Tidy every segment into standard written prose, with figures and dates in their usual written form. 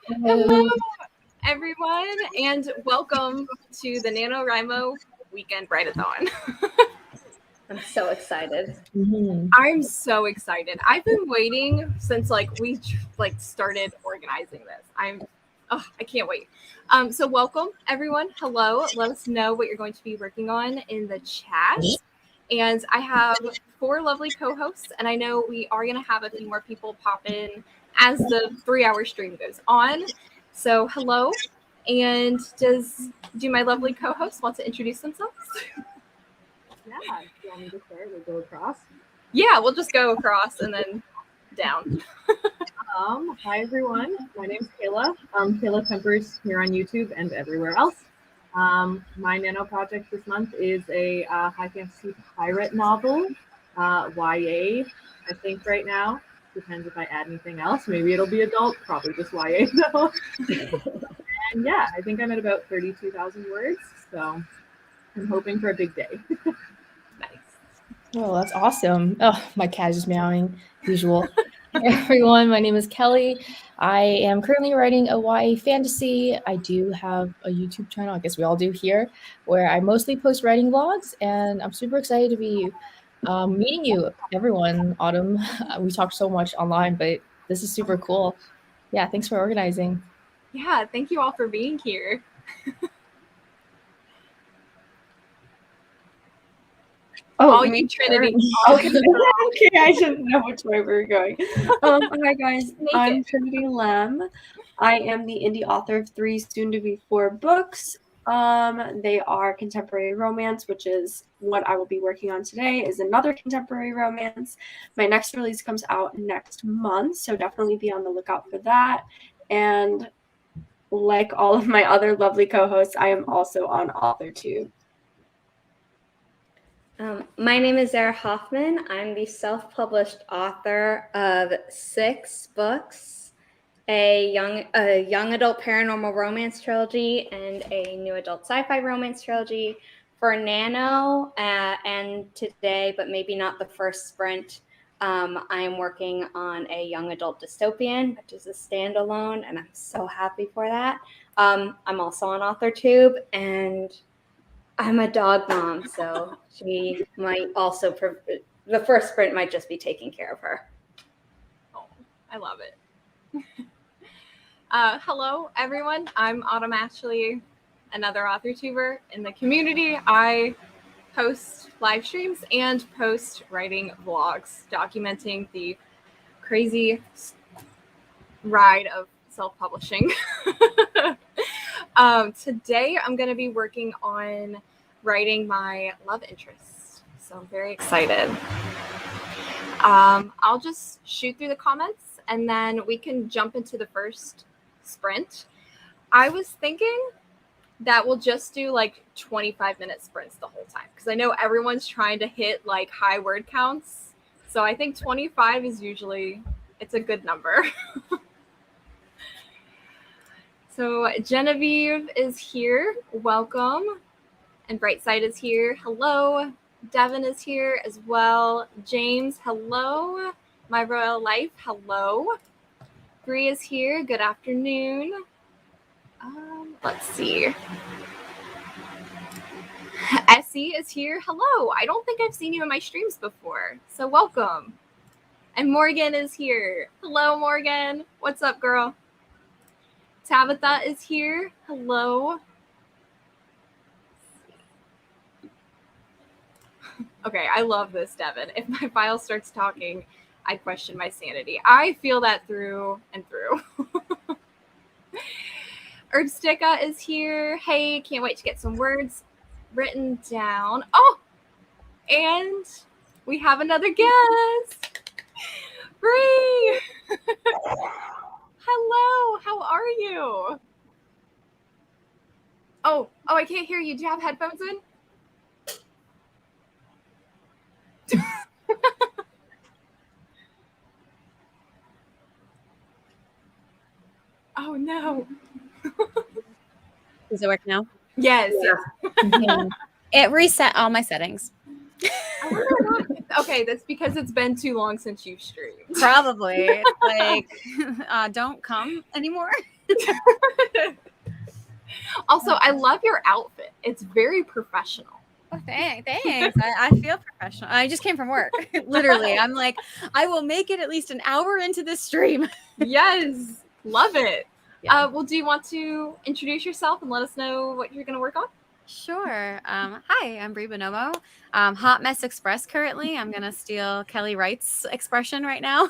Hello, everyone, and welcome to the NaNoWriMo Weekend Writeathon. I'm so excited. I'm so excited. I've been waiting since we started organizing this. I can't wait. So welcome, everyone. Hello. Let us know what you're going to be working on in the chat. And I have 4 lovely co-hosts, and I know we are going to have a few more people pop in as the 3-hour stream goes on. So hello, and do my lovely co-hosts want to introduce themselves? Yeah, do you want me to start? We'll go across. Yeah, we'll just go across and then down. Hi everyone, my name's Kayla. Kayla Kempers here on YouTube and everywhere else. My nano project this month is a high fantasy pirate novel, YA, I think right now. Depends if I add anything else. Maybe it'll be adult, probably just YA though. And yeah, I think I'm at about 32,000 words, so I'm hoping for a big day. Nice. Oh, that's awesome. Oh, my cat is just meowing, usual. Hey everyone, my name is Kelley. I am currently writing a YA fantasy. I do have a YouTube channel, I guess we all do here, where I mostly post writing vlogs, and I'm super excited to be meeting you, everyone, Autumn. We talked so much online, but this is super cool. Yeah, thanks for organizing. Yeah, thank you all for being here. Oh, you Trinity. Okay. Okay, I didn't know which way we were going. Hi guys, I'm Trinity Lemm. I am the indie author of 3 soon-to-be 4 books. They are contemporary romance, which is what I will be working on today, is another contemporary romance. My next release comes out next month, so definitely be on the lookout for that. And like all of my other lovely co-hosts, I am also on AuthorTube. My name is Zara Hoffman. I'm the self-published author of 6 books, a young adult paranormal romance trilogy and a new adult sci-fi romance trilogy for Nano. And today, but maybe not the first sprint, I am working on a young adult dystopian, which is a standalone, and I'm so happy for that. I'm also on AuthorTube, and I'm a dog mom, so she might also, the first sprint might just be taking care of her. Oh, I love it. Hello, everyone. I'm Autumn Ashleigh, another AuthorTuber in the community. I post live streams and post writing vlogs documenting the crazy ride of self-publishing. Today, I'm going to be working on writing my love interest, so I'm very excited. I'll just shoot through the comments, and then we can jump into the first sprint. I was thinking that we'll just do 25-minute sprints the whole time, because I know everyone's trying to hit high word counts, so I think 25 is usually, it's a good number. So Genevieve is here. Welcome. And Brightside is here. Hello. Devin is here as well. James, hello. My Royal Life, hello. Bree is here. Good afternoon. Let's see. Essie is here. Hello. I don't think I've seen you in my streams before, so welcome. And Morgan is here. Hello, Morgan. What's up, girl? Tabitha is here. Hello. Okay, I love this, Devin. If my file starts talking, I question my sanity. I feel that through and through. Herbsticka is here. Hey, can't wait to get some words written down. Oh, and we have another guest. Bree. Hello, how are you? Oh, I can't hear you. Do you have headphones in? Oh no. Does it work now? Yes. Yeah. It reset all my settings. I wonder why. Okay, that's because it's been too long since you've streamed. Probably. It's like, don't come anymore. Also, I love your outfit. It's very professional. Oh, thanks. I feel professional. I just came from work. Literally. I'm like, I will make it at least an hour into this stream. Yes, love it. Yeah. Well, do you want to introduce yourself and let us know what you're going to work on? Sure. Hi, I'm Bree Buonomo. Hot Mess Express currently. I'm going to steal Kelley Wright's expression right now.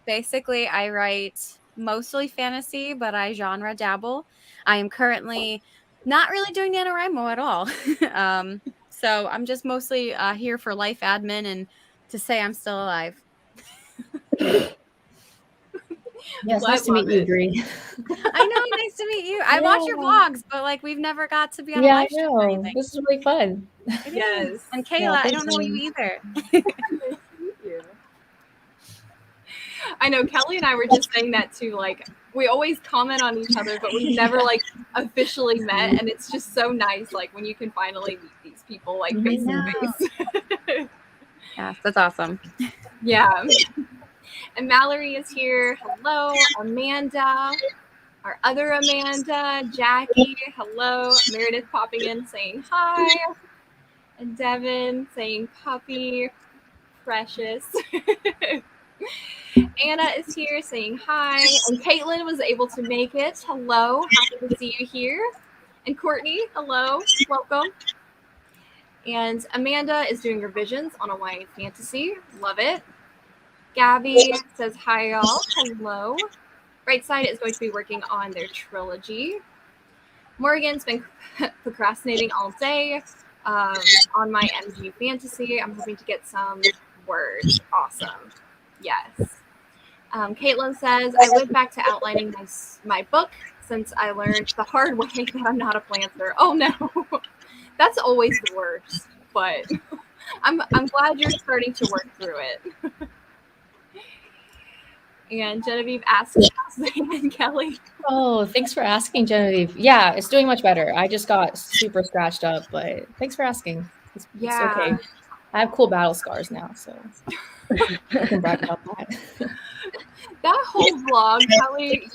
Basically, I write mostly fantasy, but I genre dabble. I am currently not really doing NaNoWriMo at all. So I'm just mostly here for life admin and to say I'm still alive. Yes, nice to meet you, Bree. I know, nice to meet you. I watch your vlogs, but like we've never got to be on a Yeah, I live stream or know. anything. This is really fun. Yes. And Kayla, Yeah, I don't thanks, know you Amy. either. Thank you. I know Kelley and I were just saying that too. Like, we always comment on each other, but we've never like officially met, and it's just so nice. Like when you can finally meet these people like face to face. Yes, that's awesome. Yeah. And Mallory is here. Hello, Amanda. Our other Amanda, Jackie. Hello, Meredith popping in saying hi, and Devin saying puppy. Precious. Anna is here saying hi, and Caitlin was able to make it. Hello, happy to see you here. And Courtney, hello, welcome. And Amanda is doing revisions on a YA fantasy. Love it. Gabby says hi, y'all. Hello. Brightside is going to be working on their trilogy. Morgan's been procrastinating all day on my MG fantasy. I'm hoping to get some words. Awesome. Yes. Caitlin says, I went back to outlining my book since I learned the hard way that I'm not a planter. Oh no, that's always the worst. But I'm glad you're starting to work through it. And Genevieve asks, how's it going, Kelley? Oh, thanks for asking, Genevieve. Yeah, it's doing much better. I just got super scratched up, but thanks for asking. It's okay. I have cool battle scars now, so I can brag about that. That whole vlog, Kelley,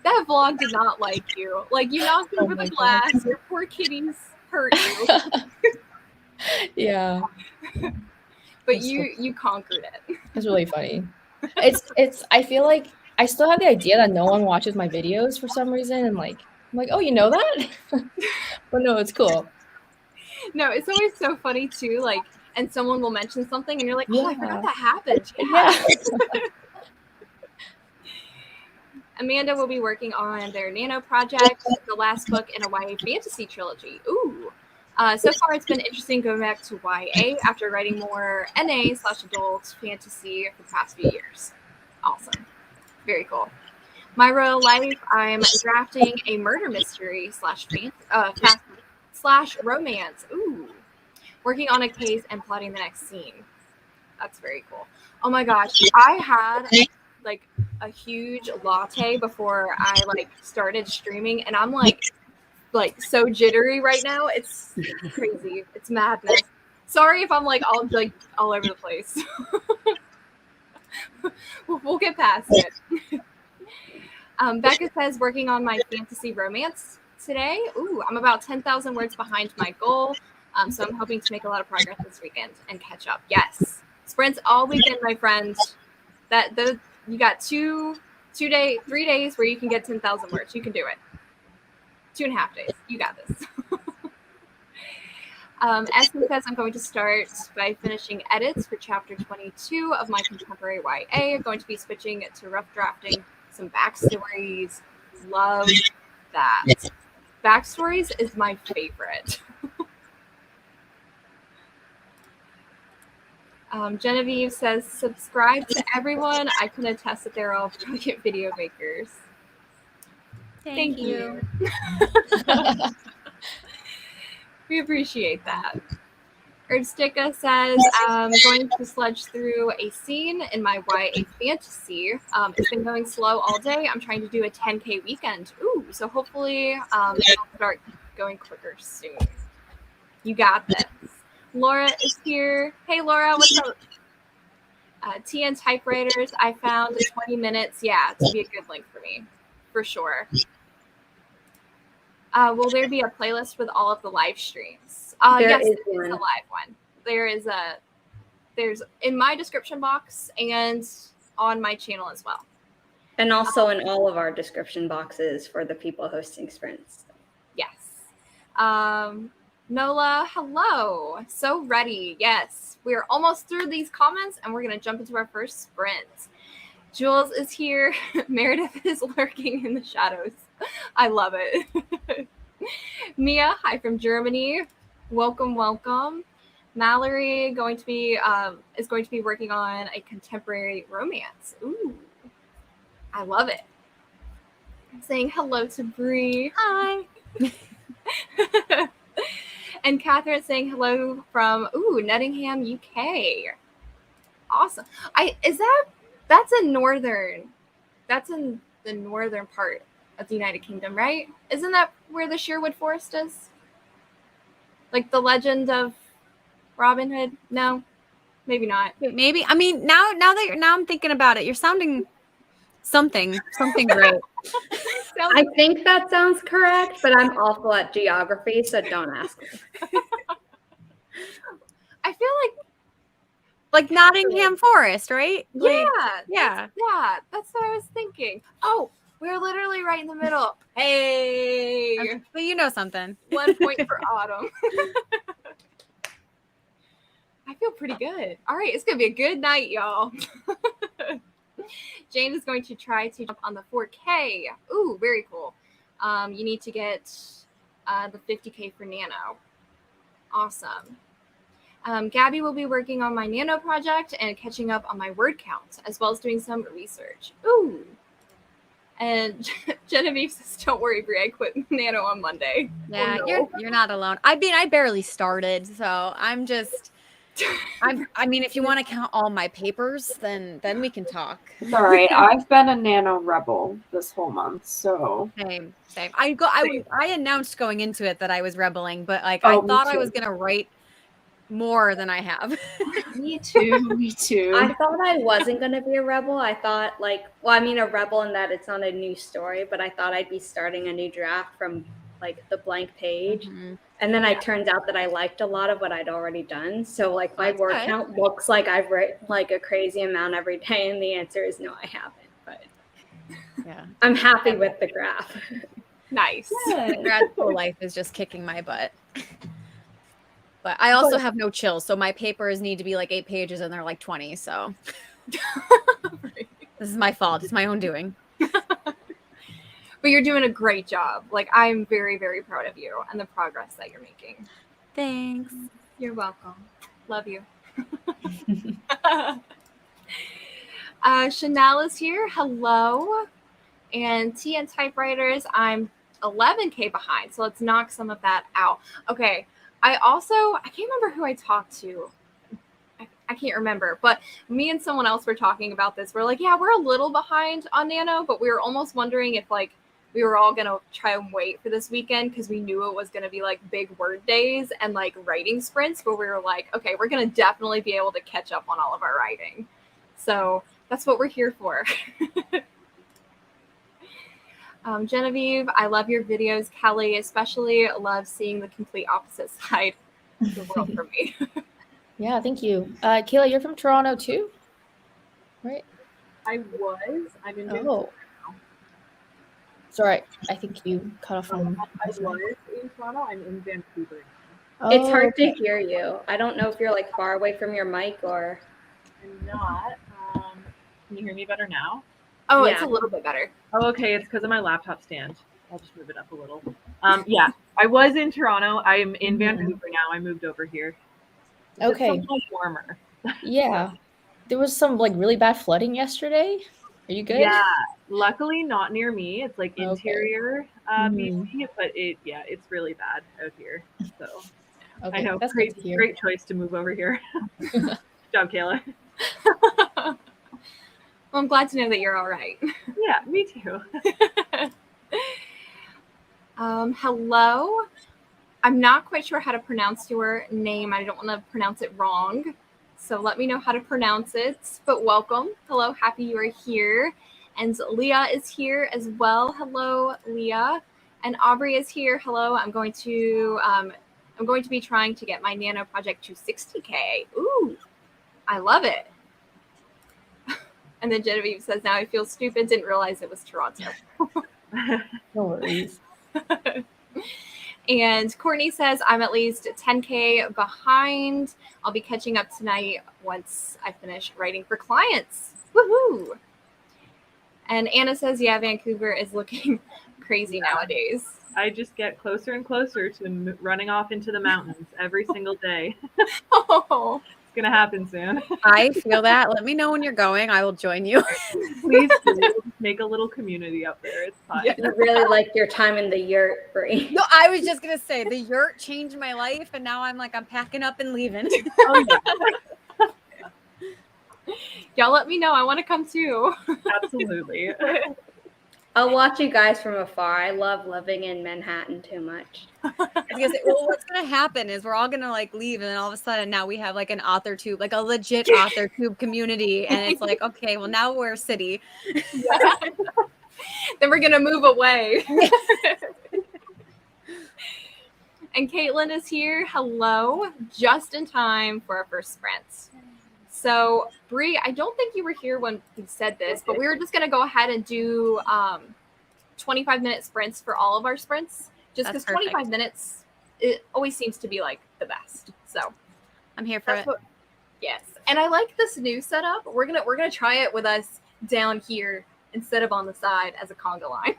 that vlog did not like you. Like, you knocked over the glass. God. Your poor kitties hurt you. Yeah. But you conquered it. It's really funny. It's I feel like I still have the idea that no one watches my videos for some reason, and like I'm like, oh, you know that? But no, it's cool. No, it's always so funny too, like, and someone will mention something and you're like, oh, I forgot that happened. Yeah. Amanda will be working on their Nano project, the last book in a YA fantasy trilogy. Ooh. So far, it's been interesting going back to YA after writing more NA/adult fantasy for the past few years. Awesome. Very cool. My real life, I'm drafting a murder mystery / romance. Ooh. Working on a case and plotting the next scene. That's very cool. Oh my gosh. I had like a huge latte before I like started streaming, and I'm like so jittery right now. It's crazy. It's madness. Sorry if I'm like all over the place. We'll get past it. Becca says working on my fantasy romance today. Ooh, I'm about 10,000 words behind my goal. So I'm hoping to make a lot of progress this weekend and catch up. Yes, sprints all weekend, my friends. You got 3 days where you can get 10,000 words. You can do it. 2.5 days. You got this. Esme says I'm going to start by finishing edits for chapter 22 of my contemporary YA. I'm going to be switching to rough drafting some backstories. Love that. Backstories is my favorite. Genevieve says, subscribe to everyone. I can attest that they're all brilliant video makers. Thank you. We appreciate that. Erdsticka says, I'm going to sludge through a scene in my YA fantasy. It's been going slow all day. I'm trying to do a 10K weekend. Ooh, so hopefully it'll start going quicker soon. You got this. Laura is here. Hey, Laura, what's up? TN Typewriters, I found 20 minutes, to be a good length for me, for sure. Will there be a playlist with all of the live streams? Yes, is there is a live one. There's in my description box and on my channel as well. And also in all of our description boxes for the people hosting sprints. Yes. Nola, hello. So ready. Yes. We're almost through these comments and we're going to jump into our first sprint. Jules is here. Meredith is lurking in the shadows. I love it. Mia, hi from Germany. Welcome, welcome. Mallory is going to be working on a contemporary romance. Ooh, I love it. Saying hello to Bree. Hi. And Catherine saying hello from Nottingham, UK. Awesome. That's in the northern part of the United Kingdom, right? Isn't that where the Sherwood Forest is? Like the legend of Robin Hood? No, maybe not. Maybe. I mean, now I'm thinking about it. You're sounding something great. I think that sounds correct, but I'm awful at geography, so don't ask me. I feel like Nottingham Forest, right? Yeah. That's what I was thinking. Oh, we're literally right in the middle. Hey, but you know something. 1 point for Autumn. I feel pretty good. All right, it's gonna be a good night, y'all. Jane is going to try to jump on the 4K. Ooh, very cool. You need to get the 50K for Nano. Awesome. Gabby will be working on my Nano project and catching up on my word count, as well as doing some research. Ooh. And Genevieve says, don't worry, Brie, I quit Nano on Monday. Yeah, you're not alone. I mean, I barely started, so I'm just... I mean, if you want to count all my papers, then we can talk. It's all right. I've been a Nano rebel this whole month, so same. I announced going into it that I was rebelling, but I thought I was gonna write more than I have. Me too. I thought I wasn't going to be a rebel. I thought a rebel in that it's not a new story, but I thought I'd be starting a new draft from the blank page. Mm-hmm. And then it turns out that I liked a lot of what I'd already done. So my word count looks like I've written a crazy amount every day. And the answer is no, I haven't. But yeah, I'm happy with the graph. Nice. Grad school life is just kicking my butt. But I also have no chill. So my papers need to be 8 pages and they're 20. So this is my fault. It's my own doing. But you're doing a great job. I'm very, very proud of you and the progress that you're making. Thanks. You're welcome. Love you. Chanel is here. Hello. And TN Typewriters, I'm 11K behind. So let's knock some of that out. Okay. I can't remember who I talked to. I can't remember, but me and someone else were talking about this. We're we're a little behind on Nano, but we were almost wondering if we were all gonna try and wait for this weekend because we knew it was gonna be big word days and writing sprints, but we were okay, we're gonna definitely be able to catch up on all of our writing. So that's what we're here for. Genevieve, I love your videos. Kelly especially loves seeing the complete opposite side of the world from me. Yeah, thank you. Kayla, you're from Toronto too, right? I was. I'm in Vancouver now. Sorry, I think you cut off from. I was in Toronto. I'm in Vancouver now. It's hard to hear you. I don't know if you're far away from your mic or. I'm not. Can you hear me better now? Oh, yeah. It's a little bit better. Oh, okay. It's because of my laptop stand. I'll just move it up a little. Yeah, I was in Toronto. I am in Vancouver now. I moved over here. Okay. It's a little warmer. Yeah. There was some really bad flooding yesterday. Are you good? Yeah. Luckily not near me. It's interior BC, but it's really bad out here. So I know. That's great choice to move over here. Good job, Kayla. Well, I'm glad to know that you're all right. Yeah, me too. Hello. I'm not quite sure how to pronounce your name. I don't want to pronounce it wrong. So let me know how to pronounce it. But welcome. Hello, happy you are here. And Leah is here as well. Hello, Leah. And Aubrey is here. Hello. I'm going to be trying to get my Nano project to 60K. Ooh, I love it. And then Genevieve says, now I feel stupid. Didn't realize it was Toronto. No worries. And Courtney says, I'm at least 10K behind. I'll be catching up tonight once I finish writing for clients. Woohoo! And Anna says, yeah, Vancouver is looking crazy nowadays. I just get closer and closer to running off into the mountains every single day. Oh, It's going to happen soon. I feel that. Let me know when you're going. I will join you. Please do. Make a little community up there. It's fine. Yeah. You really like your time in the yurt, Bree. No, I was just gonna say the yurt changed my life, and now I'm packing up and leaving. Oh, yeah. Y'all let me know. I want to come too. Absolutely. I'll watch you guys from afar. I love living in Manhattan too much. I was gonna say, well, what's gonna happen is we're all gonna leave, and then all of a sudden now we have an author tube, a legit author tube community, and it's okay, well now we're a city. Yeah. Then we're gonna move away. And Caitlin is here. Hello, just in time for our first sprint. So, Bree, I don't think you were here when we said this, but we were just going to go ahead and do 25-minute sprints for all of our sprints, just because 25 minutes, it always seems to be the best. So I'm here for it. Yes, and I like this new setup. We're gonna try it with us down here instead of on the side as a conga line.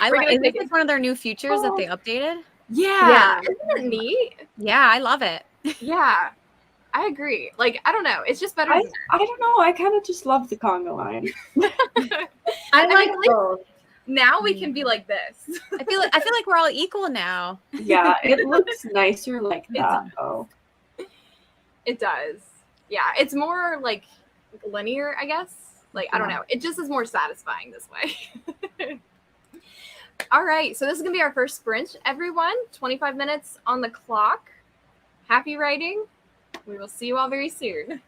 Is this one of their new features that they updated? Yeah, isn't it neat? Yeah, I love it. Yeah. I agree. I don't know. It's just better. I don't know. I kind of just love the conga line. I like both. Now we can be like this. I feel like we're all equal now. Yeah, it looks nicer like that, though. It does. Yeah, it's more linear, I guess. I don't know. It just is more satisfying this way. All right. So this is going to be our first sprint, everyone. 25 minutes on the clock. Happy writing. We will see you all very soon.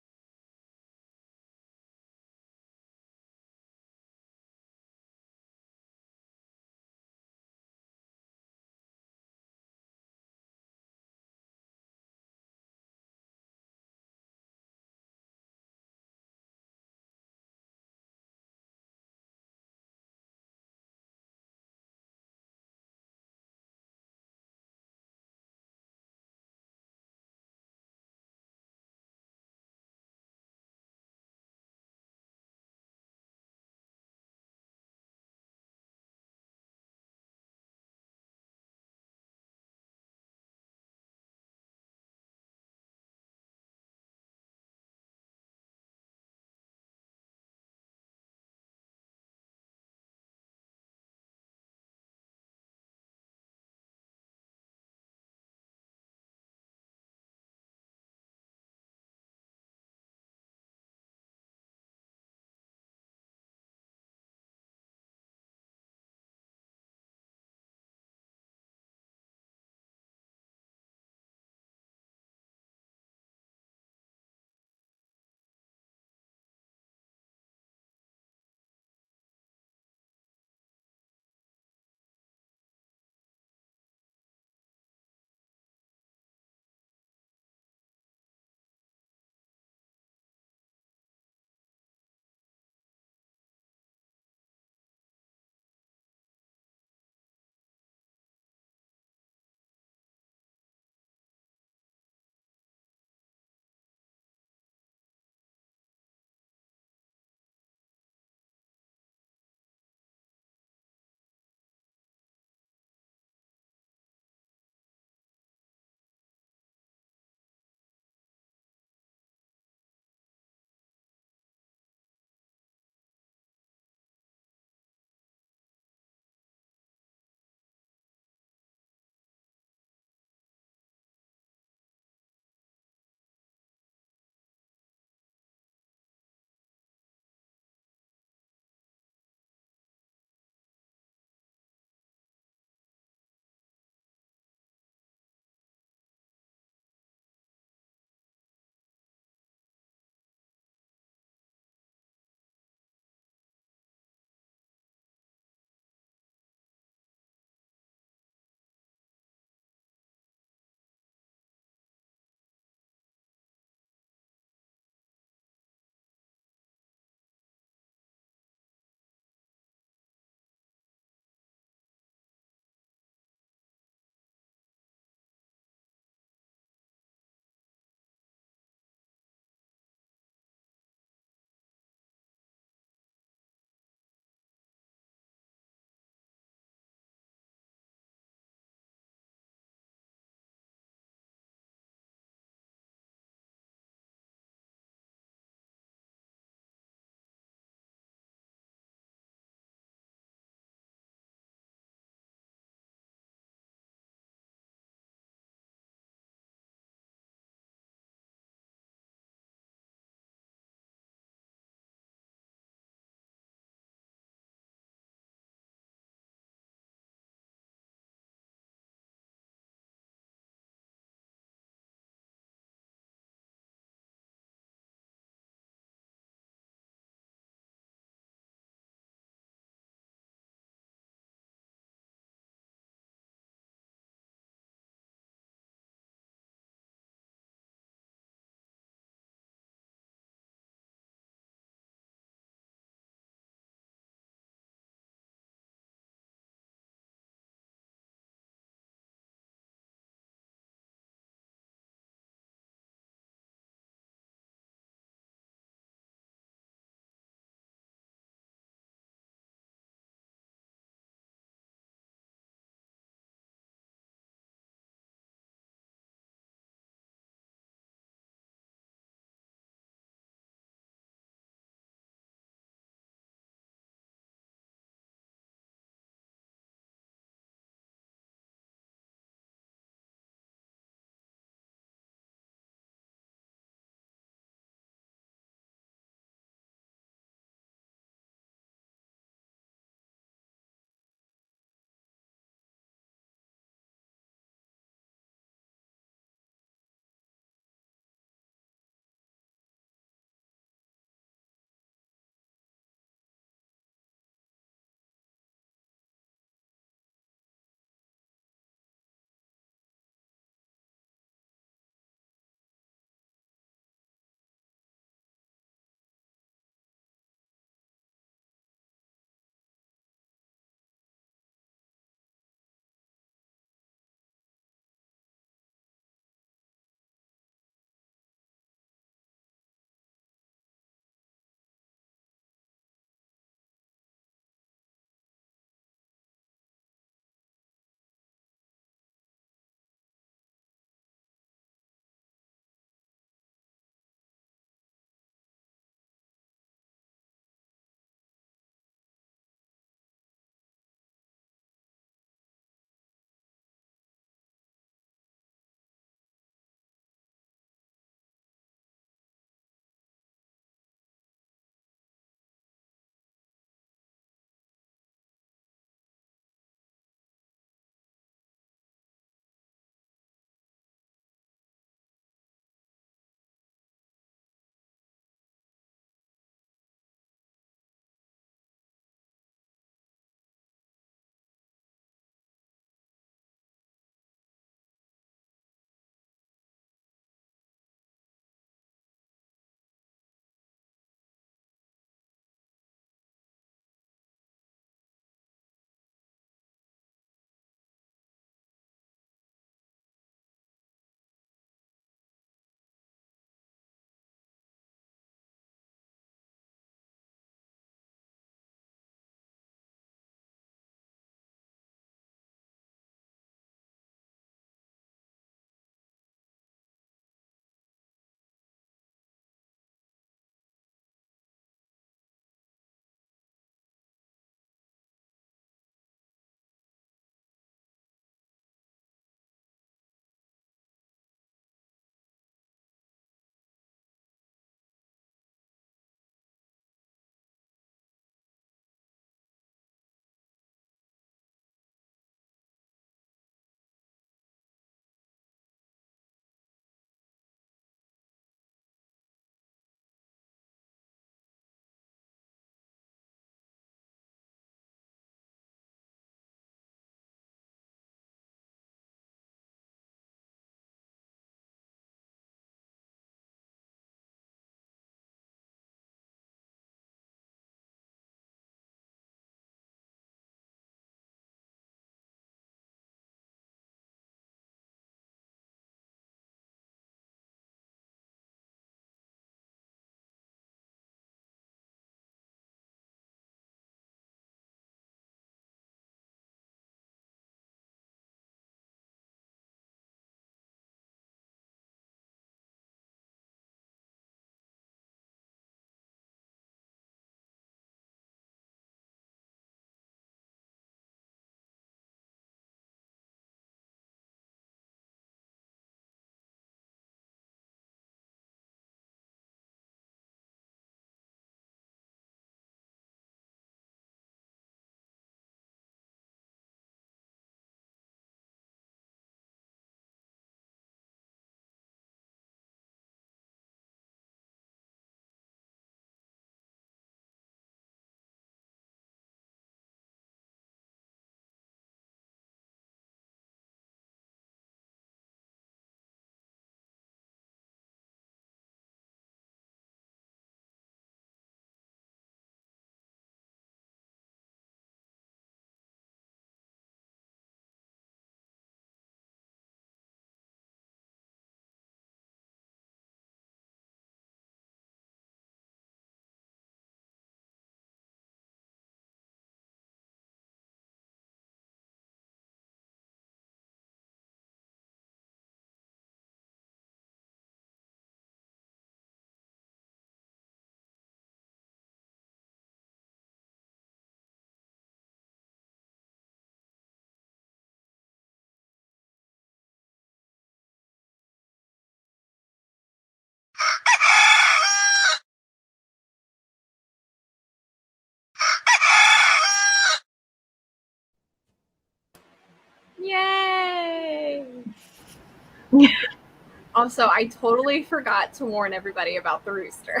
Also, I totally forgot to warn everybody about the rooster.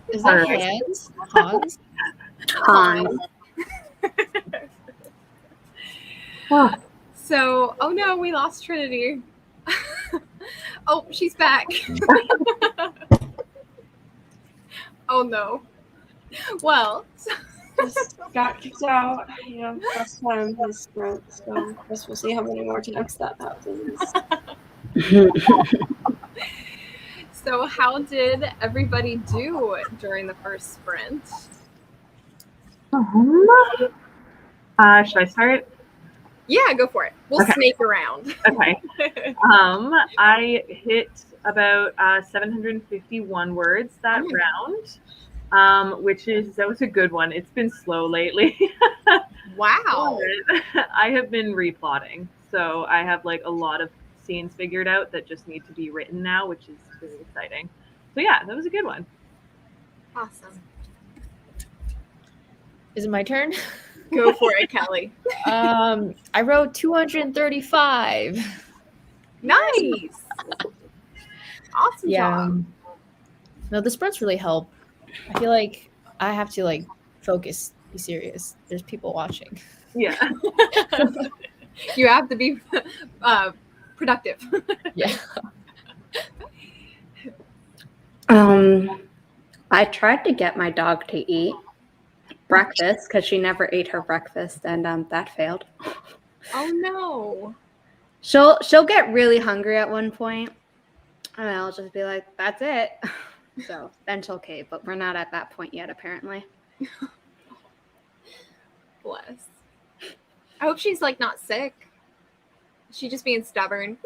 Is that Alright. Hans? Hans? Hans. Oh, So, oh no, we lost Trinity. Oh, she's back. Oh no. Well, Just got kicked out. First time this sprint, so I guess we'll see how many more times that happens. so how did everybody do during the first sprint? should I start? Yeah, go for it. We'll Okay. snake around. Okay. I hit about 751 words that round, that was a good one. It's been slow lately. Wow. I have been replotting, so I have like a lot of scenes figured out that just need to be written now, which is really exciting. So yeah, that was a good one. Awesome. Is it my turn? Go for it, Kelley. I wrote 235. Nice. Awesome job. No, the sprints really help. I feel like I have to like focus, be serious. There's people watching. Yeah. You have to be productive. Yeah. I tried to get my dog to eat breakfast because she never ate her breakfast, and that failed. Oh no. She'll get really hungry at one point, and I'll just be like, "That's it." So then she'll cave, but we're not at that point yet, apparently. Bless. I hope she's like not sick. Is she just being stubborn?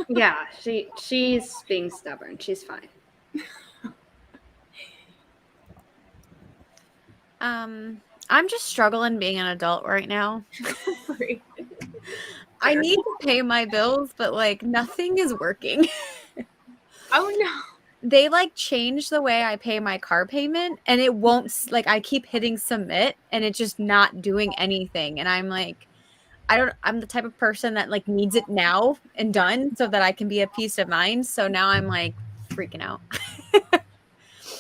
Yeah, she's being stubborn. She's fine. I'm just struggling being an adult right now. I need to pay my bills, but like nothing is working. Oh no. They like changed the way I pay my car payment, and it won't, like, I keep hitting submit and it's just not doing anything. And I'm like, I'm the type of person that like needs it now and done so that I can be at peace of mind. So now I'm like freaking out.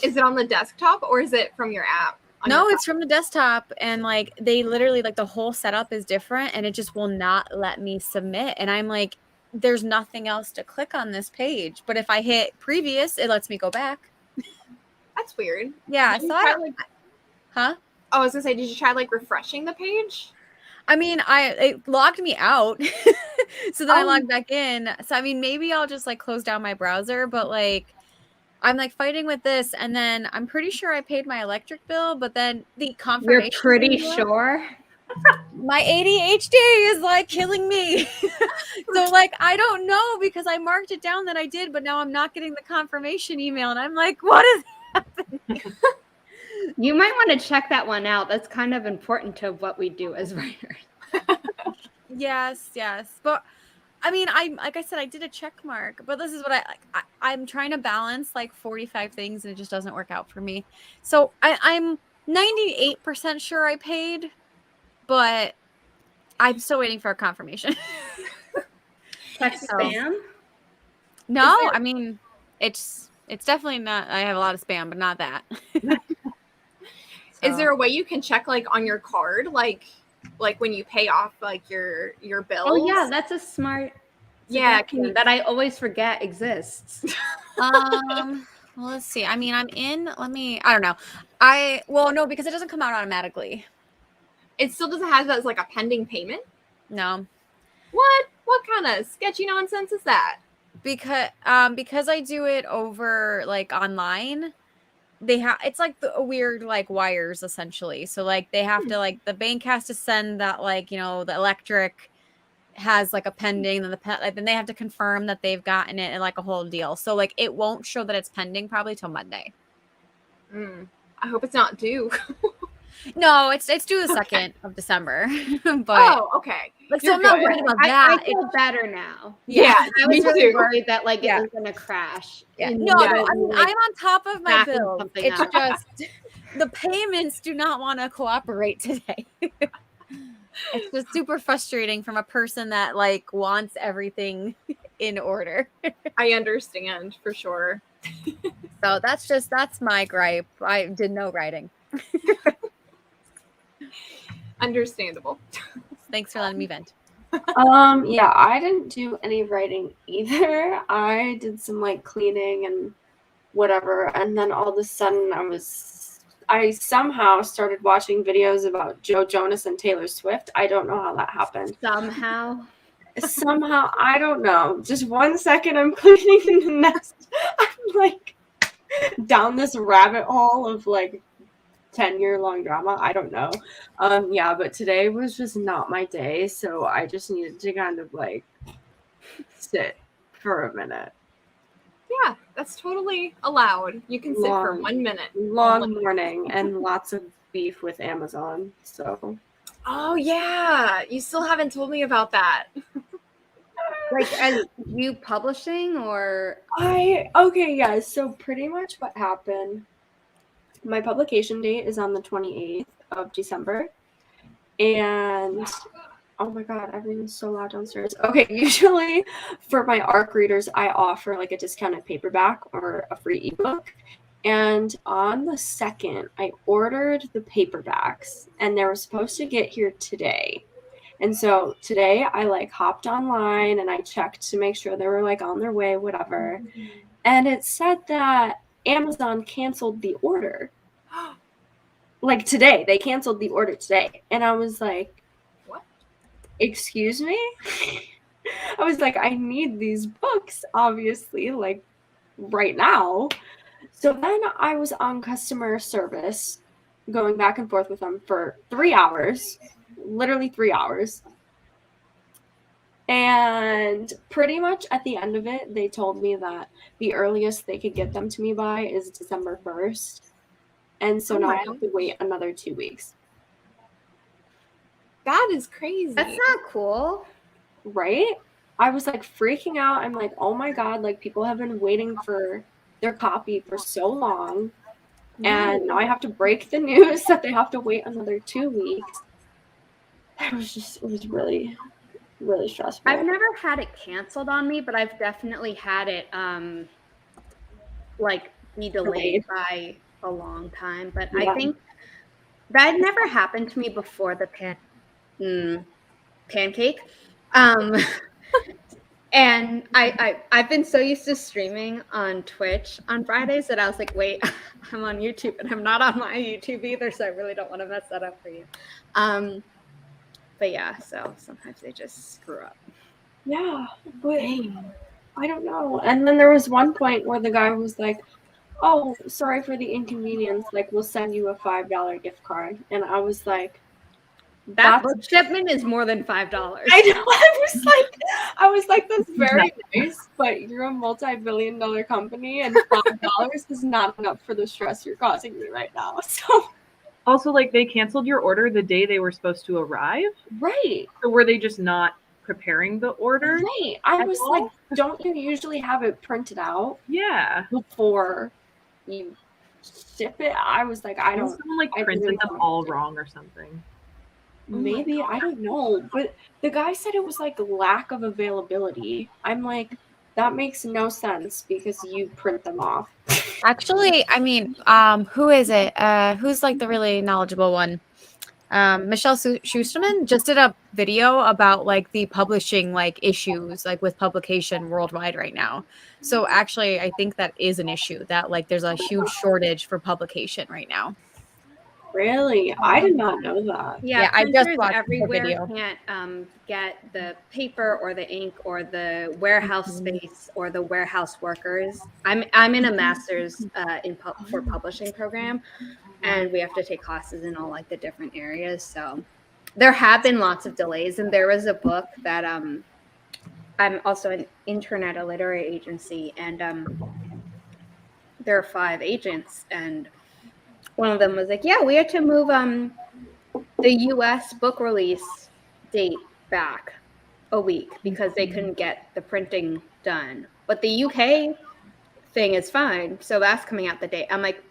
Is it on the desktop or is it from your app? No, it's from the desktop, and like they literally like the whole setup is different and it just will not let me submit. And I'm like, there's nothing else to click on this page. But if I hit previous, it lets me go back. That's weird. Yeah. Did you So try, like, huh? Oh, I was gonna say, did you try like refreshing the page? I mean, it logged me out. So then I logged back in. So I mean, maybe I'll just like close down my browser, but like I'm like fighting with this, and then I'm pretty sure I paid my electric bill, but then the confirmation. You're pretty sure? My ADHD is like killing me. So like I don't know, because I marked it down that I did, but now I'm not getting the confirmation email, and I'm like, what is happening? You might want to check that one out. That's kind of important to what we do as writers. Yes. But I mean, like I said, I did a check mark, but this is what I'm trying to balance like 45 things, and it just doesn't work out for me. So I'm 98% sure I paid, but I'm still waiting for a confirmation. Check spam? No, I mean, it's definitely not. I have a lot of spam, but not that. Is there a way you can check like on your card, like when you pay off like your bills? Oh yeah, that's a smart suggestion that I always forget exists. Well, let's see. I mean, I don't know. No, because it doesn't come out automatically. It still doesn't have that as like a pending payment? No. What kind of sketchy nonsense is that? Because I do it over like online, it's like a weird like wires essentially. So like they have to like the bank has to send that like, you know, the electric has like a pending, then then they have to confirm that they've gotten it, and like a whole deal. So like it won't show that it's pending probably till Monday. I hope it's not due. No, it's due the 2nd of December. But oh, okay. Like, so I'm not worried about that. I feel better now. Yeah, I was really worried that like it was gonna crash. Yeah. No, I'm on top of my bills. It's just the payments do not want to cooperate today. It's just super frustrating from a person that like wants everything in order. I understand for sure. So that's my gripe. I did no writing. Understandable. Thanks for letting me vent. Yeah, I didn't do any writing either. I did some like cleaning and whatever, and then all of a sudden I somehow started watching videos about Joe Jonas and Taylor Swift. I don't know how that happened. Somehow, I don't know. Just 1 second I'm cleaning, and the next I'm like down this rabbit hole of like 10-year-long drama. I don't know. Yeah, but today was just not my day, so I just needed to kind of like sit for a minute. Yeah, that's totally allowed. You can sit for 1 minute. Long morning and lots of beef with Amazon. So. Oh yeah, you still haven't told me about that. Like, as you publishing or? Okay, yeah. So pretty much what happened. My publication date is on the 28th of December, and oh my god, everything's so loud downstairs. Okay, usually for my ARC readers, I offer like a discounted paperback or a free ebook. And on the 2nd, I ordered the paperbacks, and they were supposed to get here today. And so today I like hopped online and I checked to make sure they were like on their way, whatever. And it said that Amazon canceled the order. Like today, they canceled the order today. And I was like, what? Excuse me? I was like, I need these books, obviously, like right now. So then I was on customer service going back and forth with them for 3 hours, literally 3 hours. And pretty much at the end of it, they told me that the earliest they could get them to me by is December 1st. And so now I have to wait another 2 weeks. That is crazy. That's not cool. Right? I was like freaking out. I'm like, oh my God, like people have been waiting for their copy for so long. And now I have to break the news that they have to wait another 2 weeks. It was really, really stressful. I've never had it canceled on me, but I've definitely had it like be delayed by a long time. But yeah. I think that never happened to me before the pancake. And I've been so used to streaming on Twitch on Fridays that I was like, wait, I'm on YouTube and I'm not on my YouTube either, so I really don't want to mess that up for you. But yeah, so sometimes they just screw up. Yeah, but I don't know. And then there was one point where the guy was like, oh, sorry for the inconvenience. Like, we'll send you a $5 gift card. And I was like, that book shipment is more than $5. I know. I was like, that's very nice, but you're a multi-billion-dollar company, and $5 is not enough for the stress you're causing me right now. So. Also, like, they canceled your order the day they were supposed to arrive? Right. Or were they just not preparing the order? Right. I was like, don't you usually have it printed out? Yeah. Before you ship it? I was like, I don't. Someone like printed them all wrong or something. Maybe, I don't know. But the guy said it was like lack of availability. I'm like, that makes no sense because you print them off. Actually, I mean, who is it? Who's like the really knowledgeable one? Michelle Schusterman just did a video about like the publishing like issues like with publication worldwide right now. So actually, I think that is an issue that like there's a huge shortage for publication right now. Really? I did not know that. Yeah, I just watched everywhere the video. Can't get the paper or the ink or the warehouse space or the warehouse workers. I'm in a master's for publishing program, and we have to take classes in all like the different areas. So there have been lots of delays, and there was a book that I'm also an intern at a literary agency, and there are 5 agents, and one of them was like, yeah, we had to move the US book release date back a week because they couldn't get the printing done. But the UK thing is fine. So that's coming out the date. I'm like,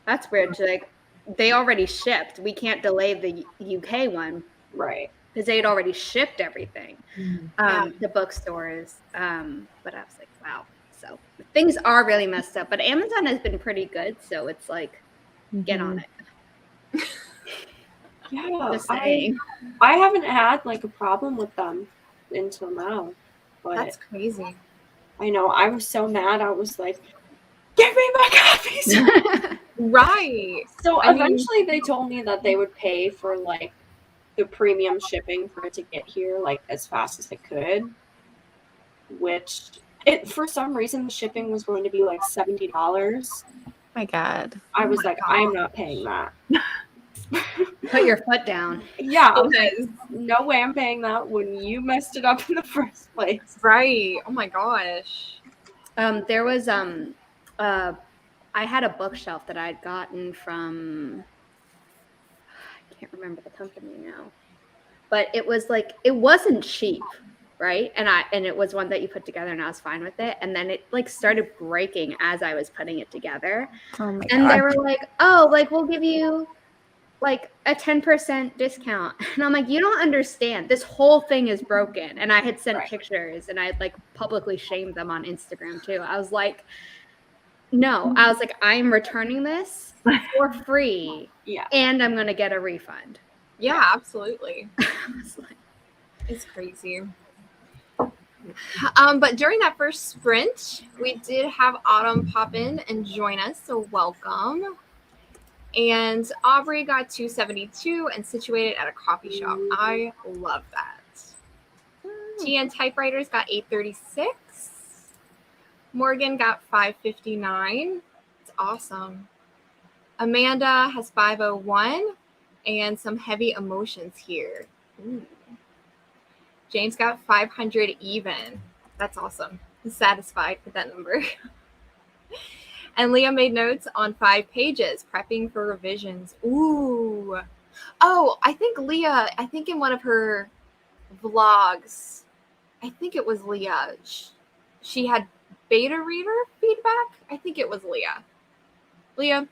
that's weird. She's like, they already shipped. We can't delay the UK one Right. because they had already shipped everything Yeah. to bookstores. But I was like, wow. So things are really messed up. But Amazon has been pretty good, so it's like, get on it. Yeah, Just saying. I haven't had like a problem with them until now. But That's crazy. I know I was so mad. I was like, "Give me my copies!" Right. So I mean- eventually, they told me that they would pay for like the premium shipping for it to get here like as fast as it could. Which it for some reason the shipping was going to be like $70. My God. I was my like, God. I am not paying that. Put your foot down. Yeah, I was like, Yes. no way I'm paying that when you messed it up in the first place. Right. Oh my gosh. There was I had a bookshelf that I'd gotten from, I can't remember the company now, but it was like, it wasn't cheap, right? And it was one that you put together, and I was fine with it. And then it like started breaking as I was putting it together. Oh my And they God. were like, oh, like we'll give you like a 10% discount. And I'm like, you don't understand. This whole thing is broken. And I had sent pictures, and I had like publicly shamed them on Instagram too. I was like, no, I was like, I'm returning this for free. Yeah. And I'm going to get a refund. Yeah, absolutely. I was like, It's crazy. But during that first sprint, we did have Autumn pop in and join us, so welcome. And Aubrey got 272 and situated at a coffee shop. I love that. TN typewriters got 836. Morgan got 559. It's awesome. Amanda has 501 and some heavy emotions here. Ooh. James got 500 even. That's awesome. He's satisfied with that number. And Leah made notes on 5 pages, prepping for revisions. Ooh. Oh, I think in one of her vlogs, I think it was Leah. She had beta reader feedback. I think it was Leah. Leah,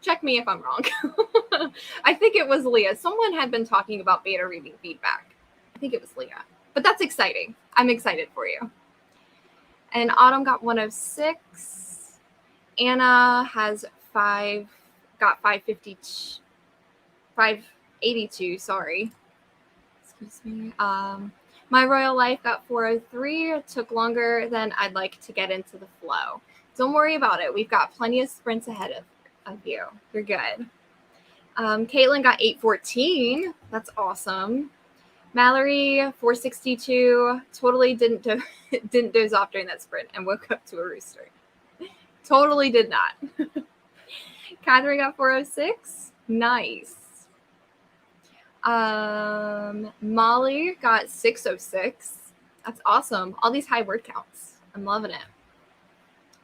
check me if I'm wrong. I think it was Leah. Someone had been talking about beta reading feedback. I think it was Leah. But that's exciting. I'm excited for you. And Autumn got 106. Anna has got 552, 582, sorry. Excuse me. My Royal Life got 403. It took longer than I'd like to get into the flow. Don't worry about it. We've got plenty of sprints ahead of you. You're good. Caitlin got 814. That's awesome. Mallory, 462. Totally didn't doze off during that sprint and woke up to a rooster. Totally did not. Catherine got 406. Nice. Molly got 606. That's awesome. All these high word counts. I'm loving it.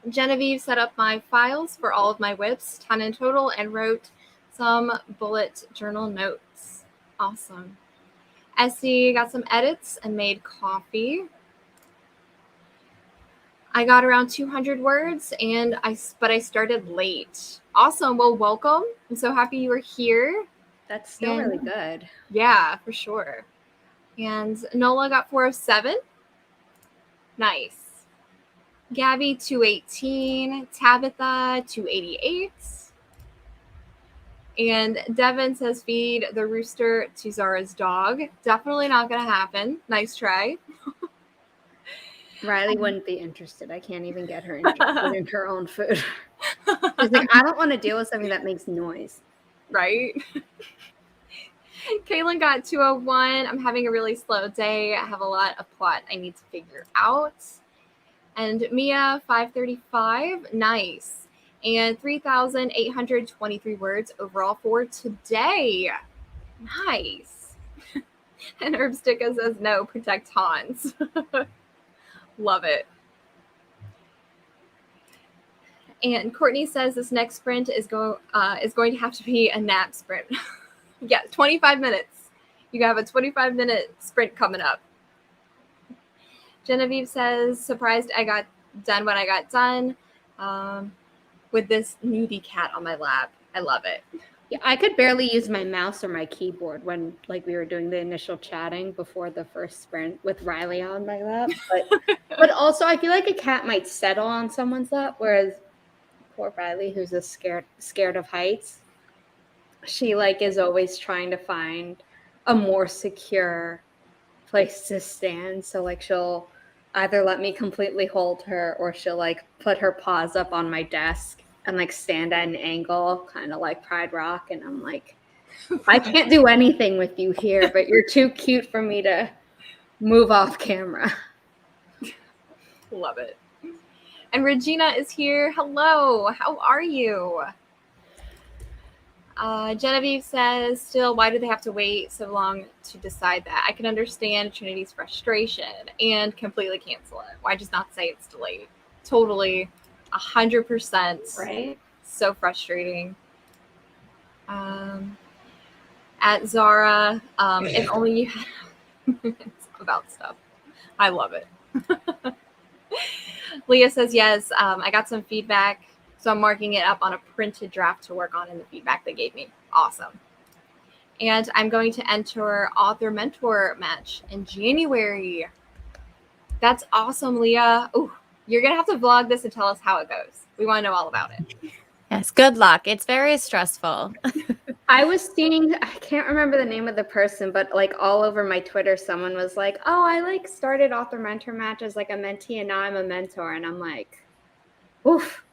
Genevieve set up my files for all of my whips, 10 in total, and wrote some bullet journal notes. Awesome. Essie got some edits and made coffee. I got around 200 words, but I started late. Awesome. Well, welcome. I'm so happy you were here. that's still really good. Yeah, for sure. And Nola got 407. Nice. Gabby, 218. Tabitha, 288. And Devin says, feed the rooster to Zara's dog. Definitely not going to happen. Nice try. Riley wouldn't be interested. I can't even get her interested in her own food. She's like, I don't want to deal with something that makes noise. Right? Kaylin got 201. I'm having a really slow day. I have a lot of plot I need to figure out. And Mia, 535. Nice. And 3,823 words overall for today. Nice. And Herbsticka says, no, protect Hans. Love it. And Courtney says this next sprint is going to have to be a nap sprint. Yeah, 25 minutes. You have a 25-minute sprint coming up. Genevieve says, surprised I got done when I got done with this needy cat on my lap. I love it. Yeah, I could barely use my mouse or my keyboard when like we were doing the initial chatting before the first sprint with Riley on my lap. But also I feel like a cat might settle on someone's lap, whereas poor Riley, who's a scared of heights, she like is always trying to find a more secure place to stand. So like she'll either let me completely hold her or she'll like put her paws up on my desk and like stand at an angle, kind of like Pride Rock. And I'm like, I can't do anything with you here, but you're too cute for me to move off camera. Love it. And Regina is here. Hello. How are you? Genevieve says, still, why do they have to wait so long to decide that? I can understand Trinity's frustration and completely cancel it. Why just not say it's delayed? Totally, 100%. Right? So frustrating. At Zara, if only you it's about stuff. I love it. Leah says, yes, I got some feedback. So I'm marking it up on a printed draft to work on in the feedback they gave me. Awesome. And I'm going to enter author mentor match in January. That's awesome, Leah. Ooh, you're going to have to vlog this and tell us how it goes. We want to know all about it. Yes, good luck. It's very stressful. I was seeing, I can't remember the name of the person, but like all over my Twitter, someone was like, oh, I like started author mentor match as like a mentee and now I'm a mentor. And I'm like, oof.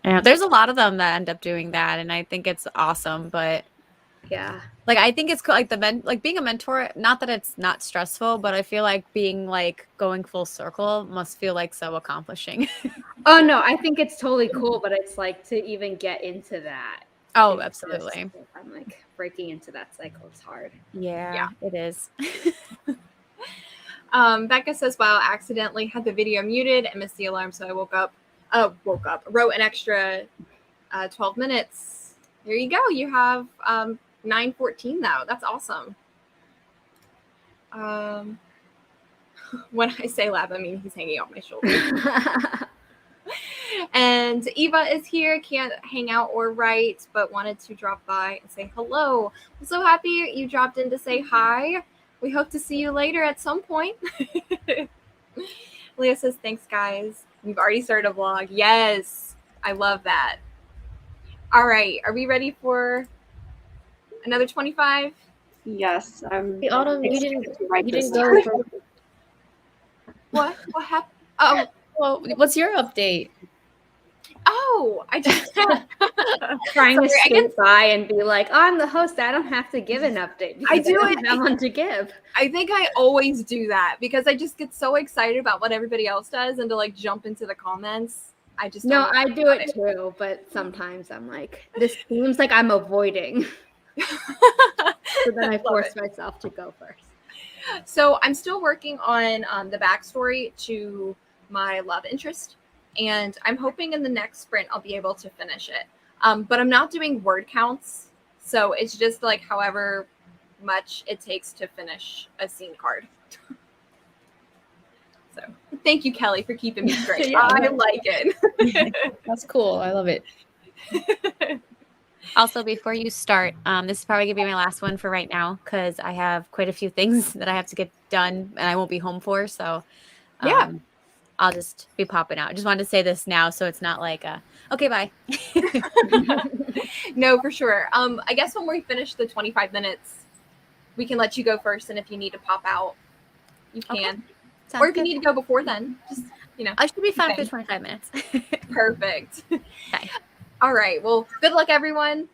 Yeah, there's a lot of them that end up doing that, and I think it's awesome. But Yeah. like, I think it's cool, like being a mentor. Not that it's not stressful, but I feel like being like going full circle must feel like so accomplishing. Oh no, I think it's totally cool, but it's like to even get into that. Oh, it's absolutely. just, I'm like breaking into that cycle is hard. Yeah, it is. Becca says, wow, accidentally had the video muted and missed the alarm, so I wrote an extra 12 minutes. There you go. You have 9:14 though. That's awesome. When I say lab, I mean he's hanging off my shoulder. And Eva is here, can't hang out or write, but wanted to drop by and say hello. I'm so happy you dropped in to say hi. We hope to see you later at some point. Leah says, thanks, guys. We've already started a vlog. Yes, I love that. All right, are we ready for another 25? Yes, I'm. Hey, Autumn, you excited to write didn't this go down. for, What happened? Oh, well, what's your update? I just Trying to Sorry, I skate by and be like, oh, I'm the host. I don't have to give an update because I do don't have one to give. I think I always do that because I just get so excited about what everybody else does and to like jump into the comments. I just No, don't I do it too, but sometimes I'm like, this seems like I'm avoiding. So then I force myself to go first. So I'm still working on the backstory to my love interest, and I'm hoping in the next sprint I'll be able to finish it. But I'm not doing word counts, so it's just like however much it takes to finish a scene card. So thank you, Kelley, for keeping me straight. Yeah, I like it. That's cool. I love it. Also, before you start, this is probably gonna be my last one for right now because I have quite a few things that I have to get done and I won't be home for. So, Yeah. I'll just be popping out. I just wanted to say this now so it's not like, okay, bye. No, for sure. I guess when we finish the 25 minutes, we can let you go first, and if you need to pop out, you can. Sounds Or if good. you need to go before then, just I should be fine okay. for 25 minutes. Perfect. Okay. All right. Well, good luck, everyone.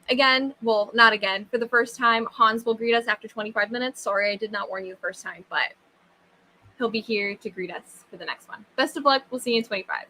Again, well, not again. For the first time, Hans will greet us after 25 minutes. Sorry, I did not warn you the first time, but he'll be here to greet us for the next one. Best of luck. We'll see you in 25.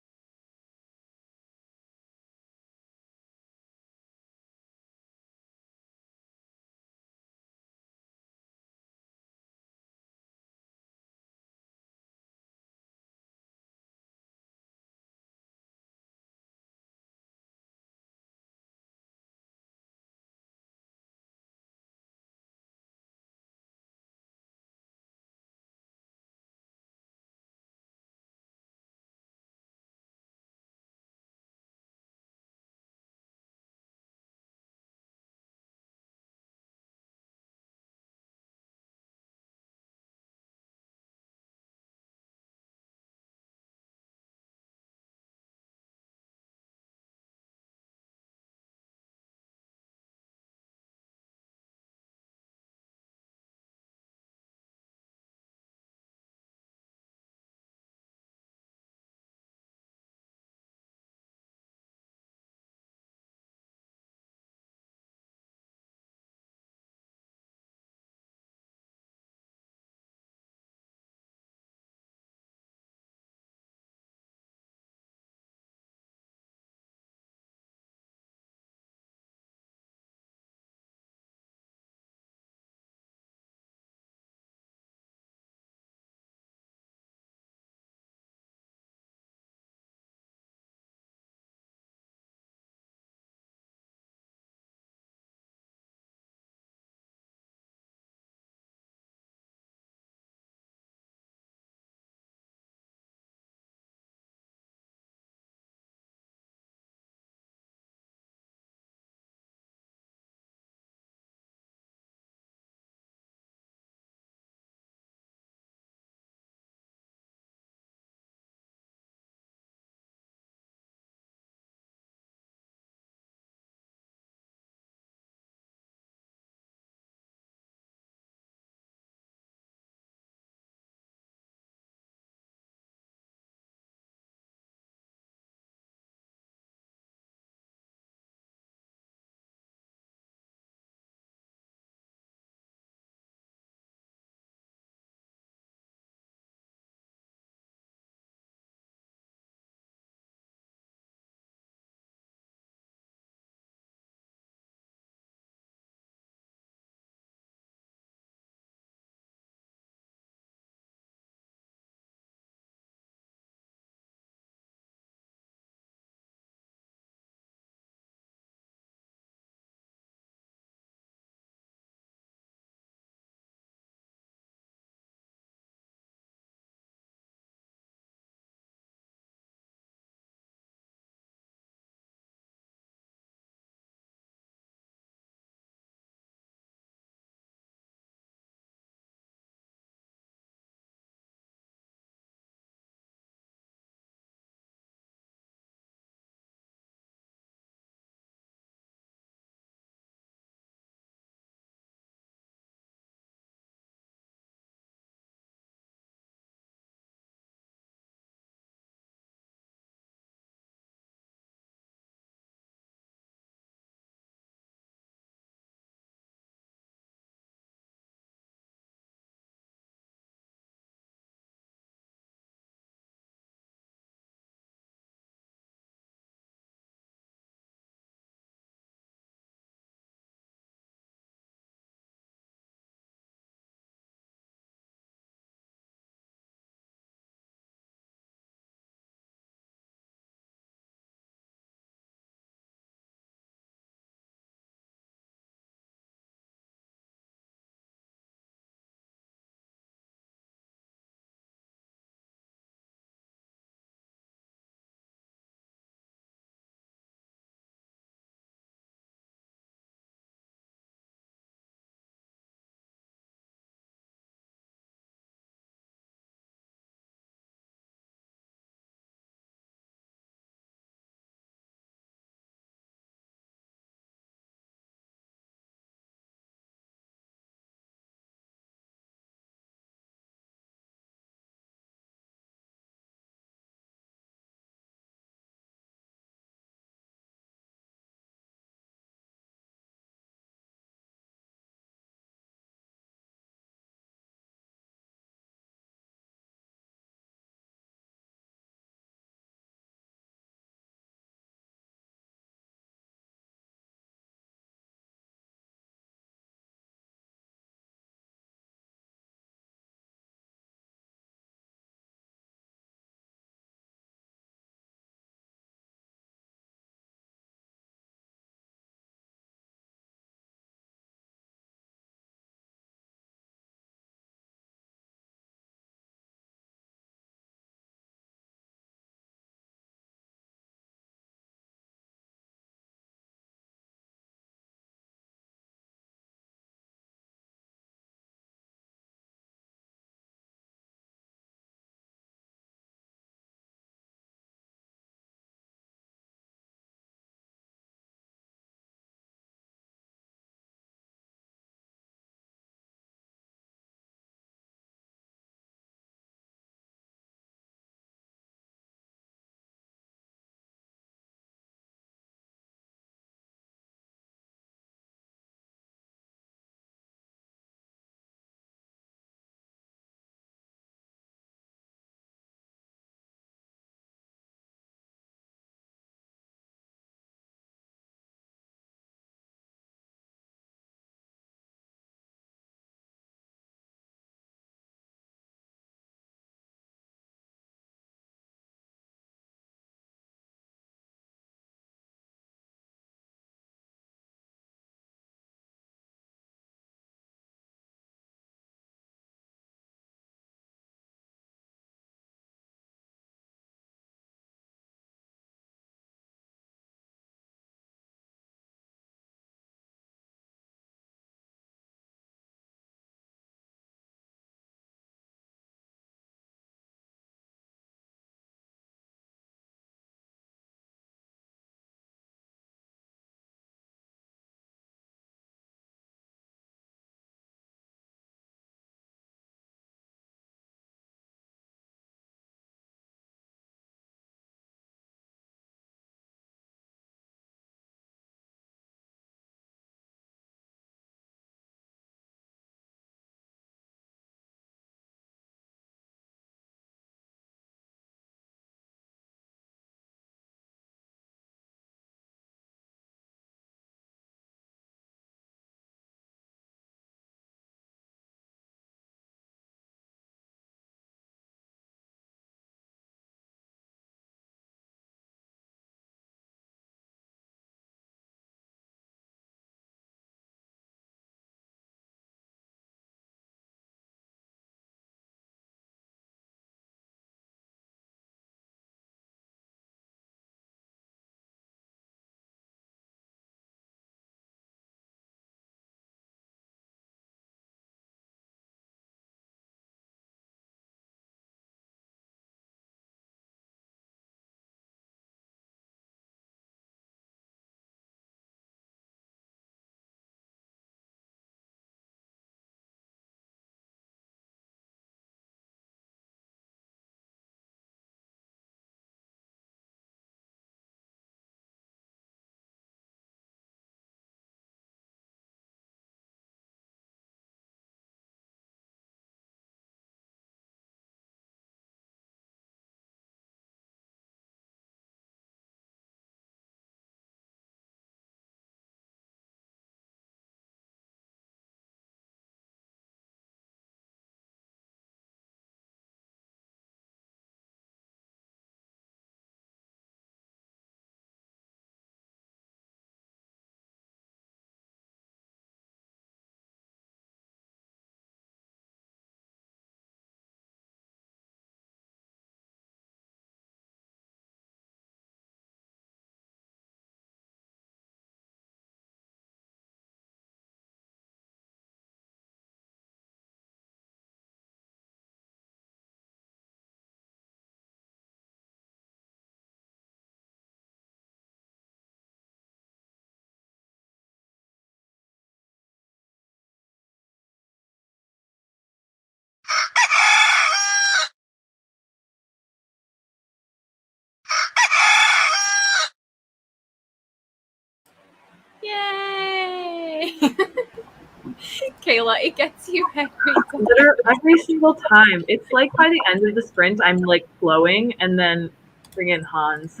Kayla, it gets you every time. Every single time. It's like by the end of the sprint, I'm like flowing, and then bring in Hans.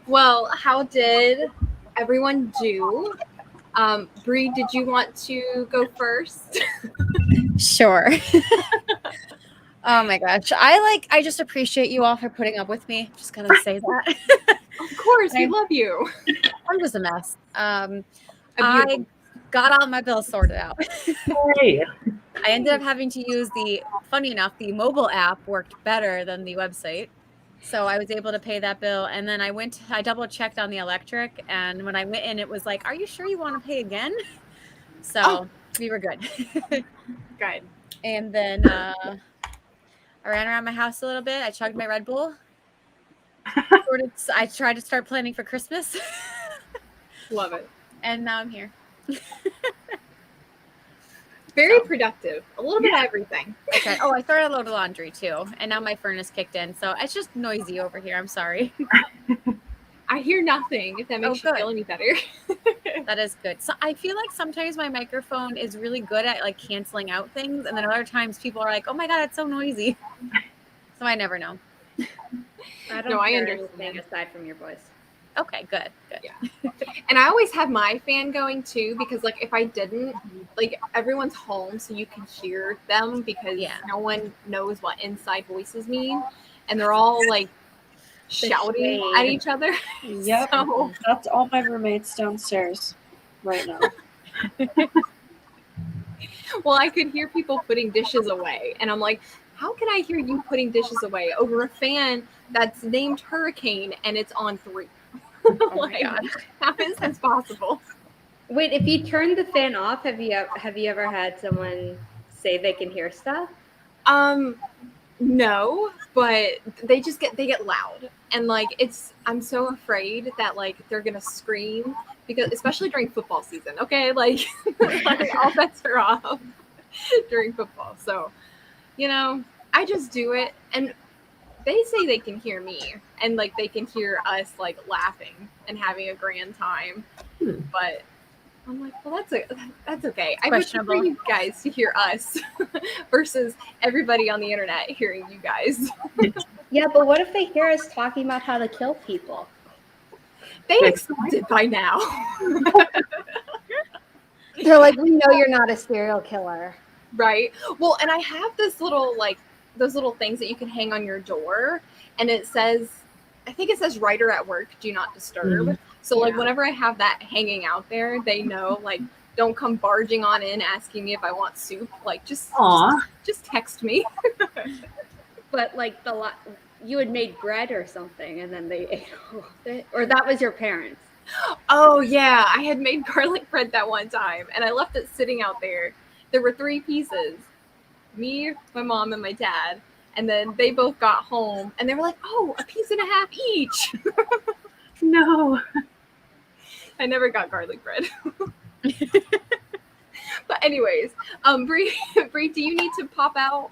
Well, how did everyone do? Bree, did you want to go first? Sure. Oh my gosh. I just appreciate you all for putting up with me. Just gonna say that. Of course, we love you. I'm just a mess. A I beautiful- got all my bills sorted out. Hey. I ended up having to use funny enough, the mobile app worked better than the website. So I was able to pay that bill. And then I double checked on the electric. And when I went in, it was like, are you sure you want to pay again? So we were good. Good. And then I ran around my house a little bit. I chugged my Red Bull. I tried to start planning for Christmas. Love it. And now I'm here. Very productive. A little bit of everything. Okay. Oh, I started a load of laundry too. And now my furnace kicked in. So it's just noisy over here. I'm sorry. I hear nothing, if that makes you feel any better. That is good. So I feel like sometimes my microphone is really good at like canceling out things. And then other times people are like, oh my God, it's so noisy. So I never know. I don't hear anything aside from your voice. Okay, good. Yeah. And I always have my fan going too, because like if I didn't, like everyone's home so you can hear them because no one knows what inside voices mean. And they're all like shouting at each other. Yep. So, that's all my roommates downstairs right now. well, I could hear people putting dishes away. And I'm like, how can I hear you putting dishes away over a fan that's named Hurricane and it's on 3? Oh like, my God. how is this possible? Wait, if you turn the fan off, have you ever had someone say they can hear stuff? No, but they get loud. And like I'm so afraid that like they're gonna scream because especially during football season, okay? Like all bets are off during football. So, I just do it and they say they can hear me and like they can hear us like laughing and having a grand time. But I'm like, well, that's okay. I would prefer you guys to hear us versus everybody on the internet hearing you guys. Yeah, but what if they hear us talking about how to kill people? They expect it by now. They're like, we know you're not a serial killer. Right. Well, and I have this little those little things that you can hang on your door, and it says, I think it says writer at work, do not disturb. So like whenever I have that hanging out there, they know like don't come barging on in asking me if I want soup. Like just text me. But like you had made bread or something, and then they ate all of it, or that was your parents. Oh yeah, I had made garlic bread that one time, and I left it sitting out there. There were 3 pieces. Me, my mom, and my dad. And then they both got home and they were like, oh, a piece and a half each. No. I never got garlic bread. But anyways, Bree, do you need to pop out?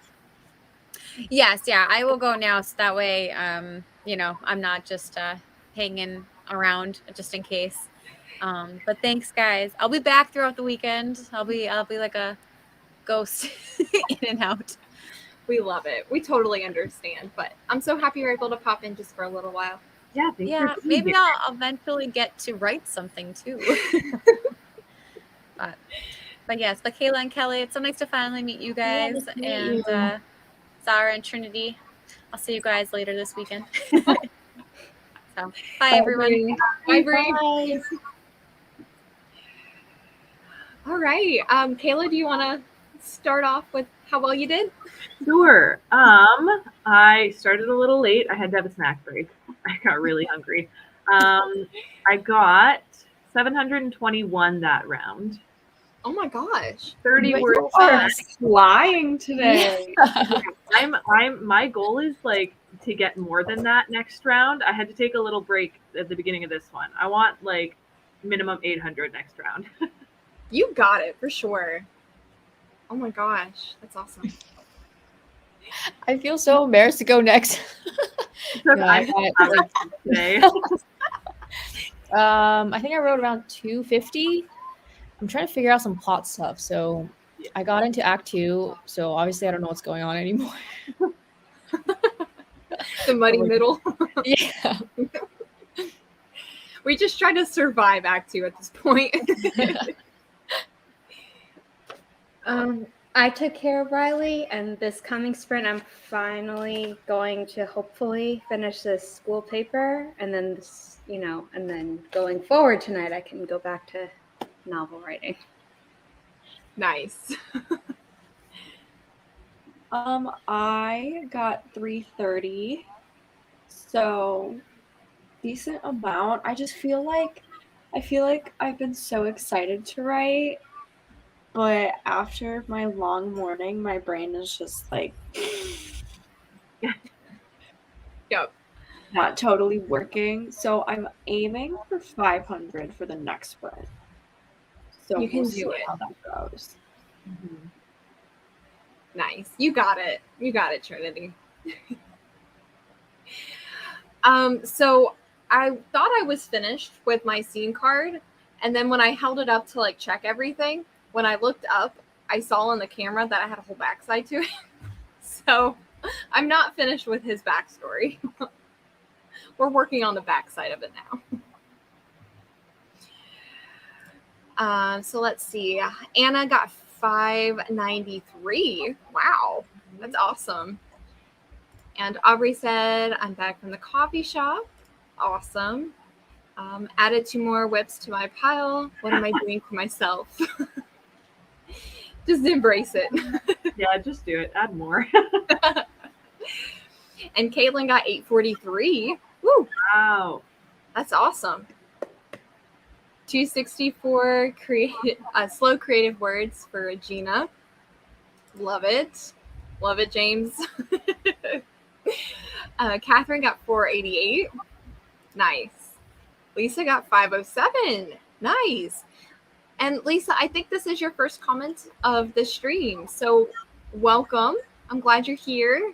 Yes, yeah, I will go now. So that way, I'm not just hanging around just in case. But thanks, guys. I'll be back throughout the weekend. I'll be like a ghost in and out. We love it. We totally understand. But I'm so happy you're able to pop in just for a little while. Yeah, maybe I'll eventually get to write something too. But yes, but Kayla and Kelly, it's so nice to finally meet you guys. And Zara and Trinity, I'll see you guys later this weekend. So, bye everyone. Bye, Bree. All right. Kayla, do you want to start off with how well you did? Sure. I started a little late. I had to have a snack break. I got really hungry. I got 721 that round. Oh my gosh. 30 words. You are flying today. My goal is like to get more than that next round. I had to take a little break at the beginning of this one. I want like minimum 800 next round. You got it for sure. Oh my gosh, that's awesome. I feel so embarrassed to go next. I think I wrote around 250. I'm trying to figure out some plot stuff. So I got into Act 2, so obviously I don't know what's going on anymore. The muddy middle. Yeah. We just try to survive Act 2 at this point. I took care of Riley, and this coming sprint, I'm finally going to hopefully finish this school paper, and then this, and then going forward tonight, I can go back to novel writing. Nice. I got 330, so decent amount. I feel like I've been so excited to write, but after my long morning, my brain is just like Yep. not totally working. So I'm aiming for 500 for the next sprint. So You can we'll do see it. how that goes. Mhm. Nice. You got it. You got it, Trinity. So I thought I was finished with my scene card, and then when I held it up to like check everything, when I looked up, I saw on the camera that I had a whole backside to it. So I'm not finished with his backstory. We're working on the backside of it now. So let's see. Anna got 593. Wow, that's awesome. And Aubrey said, I'm back from the coffee shop. Awesome. Added 2 more whips to my pile. What am I doing for myself? Just embrace it. Yeah, just do it. Add more. And Caitlin got 843. Woo! Wow. That's awesome. 264 slow creative words for Regina. Love it. Love it, James. Catherine got 488. Nice. Lisa got 507. Nice. And Lisa, I think this is your first comment of the stream. So welcome. I'm glad you're here.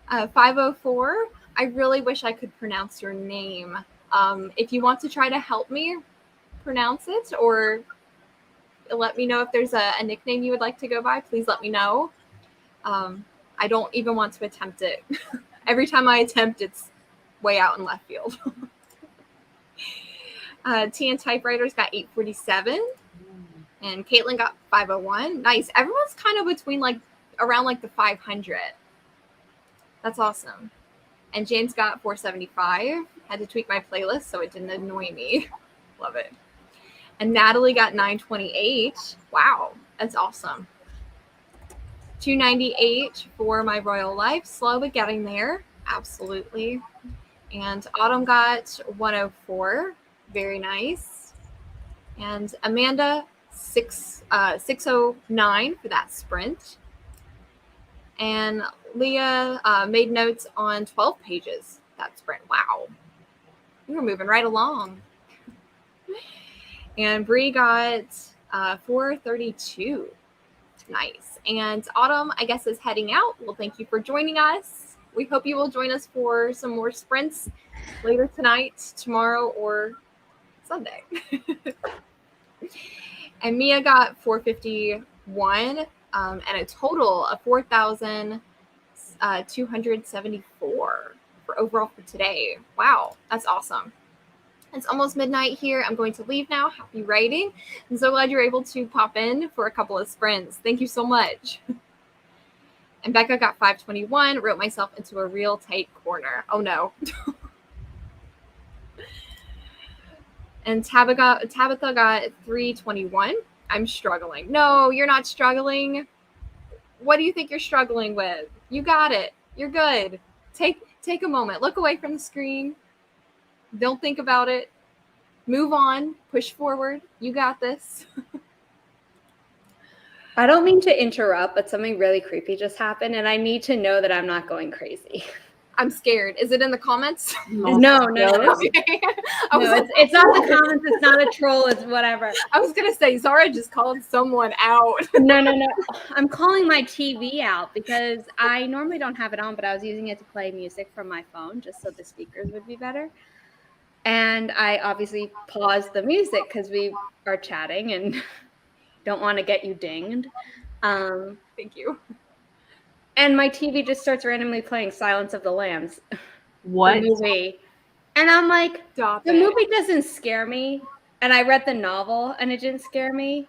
504. I really wish I could pronounce your name. If you want to try to help me pronounce it, or let me know if there's a nickname you would like to go by, please let me know. I don't even want to attempt it. Every time I attempt, it's way out in left field. TN Typewriters got 847. And Caitlin got 501. Nice. Everyone's kind of between around the 500. That's awesome. And James got 475. Had to tweak my playlist so it didn't annoy me. Love it. And Natalie got 928. Wow, that's awesome. 298 for my Royal Life. Slow but getting there. Absolutely. And Autumn got 104. Very nice. And Amanda 609 for that sprint. And Leah made notes on 12 pages that sprint. Wow. We were moving right along. And Bree got 432. Nice. And Autumn, I guess, is heading out. Well, thank you for joining us. We hope you will join us for some more sprints later tonight, tomorrow, or Sunday. And Mia got 451 and a total of 4,274 for overall for today. Wow, that's awesome. It's almost midnight here. I'm going to leave now. Happy writing. I'm so glad you're able to pop in for a couple of sprints. Thank you so much. And Becca got 521, wrote myself into a real tight corner. Oh no. And Tabitha got 321. I'm struggling. No, you're not struggling. What do you think you're struggling with? You got it. You're good. Take a moment. Look away from the screen. Don't think about it. Move on. Push forward. You got this. I don't mean to interrupt, but something really creepy just happened, and I need to know that I'm not going crazy. I'm scared. Is it in the comments? No. Okay. It's not the comments. It's not a troll. It's whatever. I was going to say, Zara just called someone out. No. I'm calling my TV out because I normally don't have it on, but I was using it to play music from my phone just so the speakers would be better. And I obviously paused the music because we are chatting and don't want to get you dinged. Thank you. And my TV just starts randomly playing Silence of the Lambs, What? the movie. And I'm like, Stop the it. movie doesn't scare me. And I read the novel and it didn't scare me.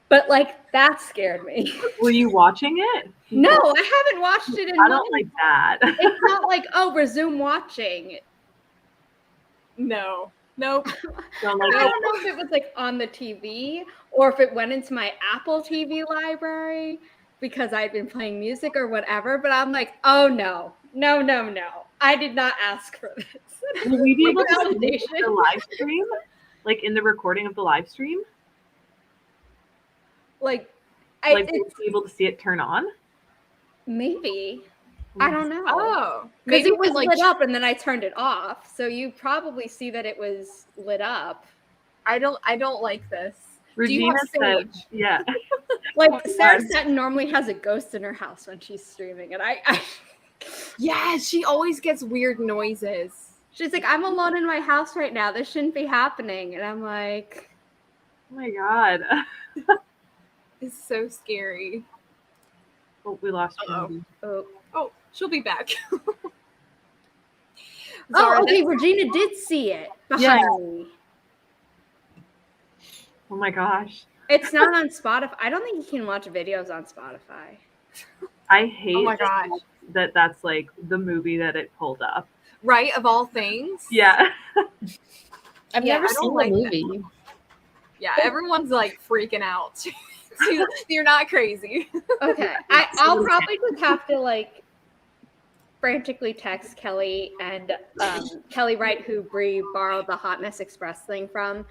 But like that scared me. Were you watching it? No, I haven't watched it in I months. don't like that. It's not like, oh, resume watching. No. Nope. Don't I like don't it. know if it was like on the TV or if it went into my Apple TV library because I'd been playing music or whatever. But I'm like, oh no. I did not ask for this. Will we be Like able to see validation. the live stream? Like in the recording of the live stream? Like, Like we'll be able to see it turn on? maybe. I don't know. Oh. Because Maybe it was like lit up and then I turned it off. So you probably see that it was lit up. I don't like this. Regina Do you have said, Sage? yeah. Like Oh, Sarah God. Sutton normally has a ghost in her house when she's streaming, and I Yeah, she always gets weird noises. she's like, I'm alone in my house right now. This shouldn't be happening, and I'm like, Oh my god. It's so scary. Oh, we lost Uh-oh. Trinity. Oh, she'll be back. oh, Zara, okay. Regina did see it behind Yeah. me. Oh my gosh. It's not on Spotify. I don't think you can watch videos on Spotify. I hate Oh my gosh. that that's like the movie that it pulled up. Right, of all things. Yeah. I've Yeah, never I don't seen like the that. movie. Yeah, everyone's like freaking out. You're not crazy. Okay, I'll probably just have to like frantically text Kelly and Kelly Wright, who Bree borrowed the Hot Mess Express thing from,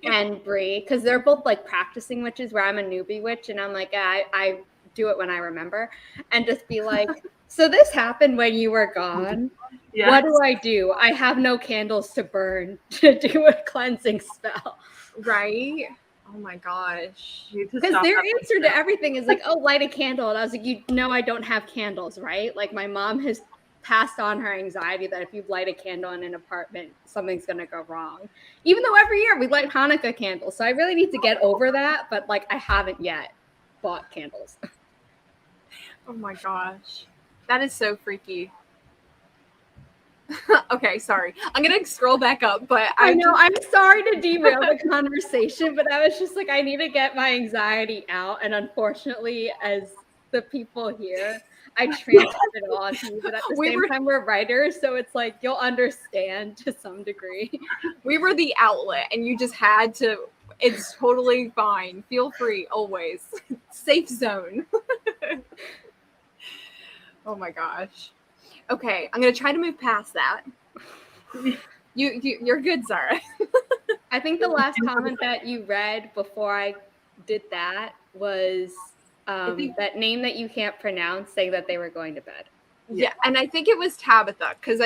and Bree, because they're both like practicing witches where I'm a newbie witch, and I'm like, I do it when I remember, and just be like, so this happened when you were gone. Yeah. What do? I have no candles to burn to do a cleansing spell. Right? Oh my gosh. You need to Because stop their that. answer to everything is like, oh, light a candle. And I was like, you know, I don't have candles, right? Like my mom has passed on her anxiety that if you light a candle in an apartment, something's going to go wrong. Even though every year we light Hanukkah candles. So I really need to get over that. But like, I haven't yet bought candles. Oh my gosh. That is so freaky. Okay, sorry. I'm going to scroll back up, but I know. I'm sorry to derail the conversation, but I was just like, I need to get my anxiety out. And unfortunately, as the people here, I transferred it all to you. But at the same time, we're writers. So it's like, you'll understand to some degree. we were the outlet and you just had to. It's totally fine. Feel free always. Safe zone. Oh my gosh. Okay, I'm gonna try to move past that. You're good, Zara. I think the last comment that you read before I did that was that name that you can't pronounce, saying that they were going to bed. Yeah, and I think it was Tabitha because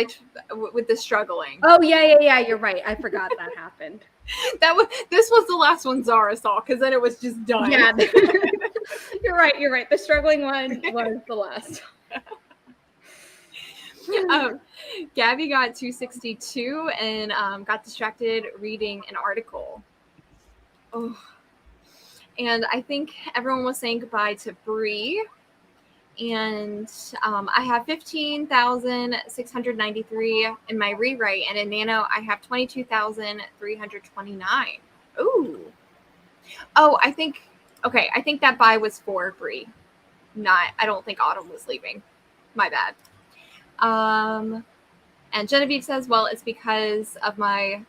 with the struggling. Oh yeah. You're right. I forgot that happened. This was the last one Zara saw because then it was just done. Yeah, you're right. The struggling one was the last. Gabby got 262 and got distracted reading an article. Oh, and I think everyone was saying goodbye to Bree. And I have 15,693 in my rewrite, and in Nano I have 22,329. Ooh. Oh, I think that buy was for Bree. I don't think Autumn was leaving. My bad. And Genevieve says, well, it's because of my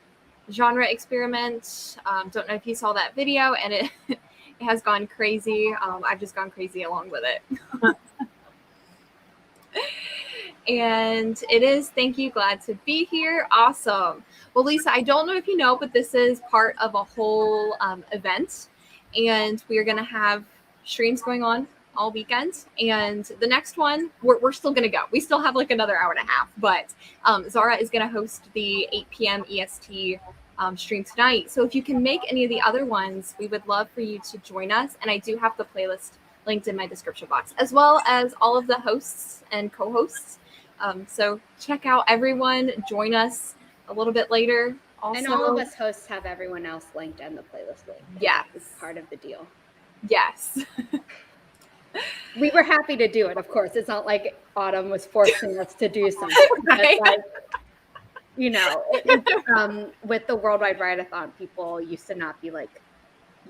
genre experiment. Don't know if you saw that video, and it has gone crazy. I've just gone crazy along with it. And it is, thank you, glad to be here. Awesome. Well, Lisa, I don't know if you know, but this is part of a whole event, and we are going to have streams going on all weekend. And the next one, we're still going to go. We still have like another hour and a half, but Zara is going to host the 8 p.m. EST stream tonight. So if you can make any of the other ones, we would love for you to join us. And I do have the playlist linked in my description box, as well as all of the hosts and co-hosts. So check out everyone, join us. a little bit later. Also, And all of us hosts have everyone else linked and the playlist link. Yes. It's part of the deal. Yes. We were happy to do it, of course. It's not like Autumn was forcing us to do something. Right. Like, with the Worldwide Writeathon, people used to not be like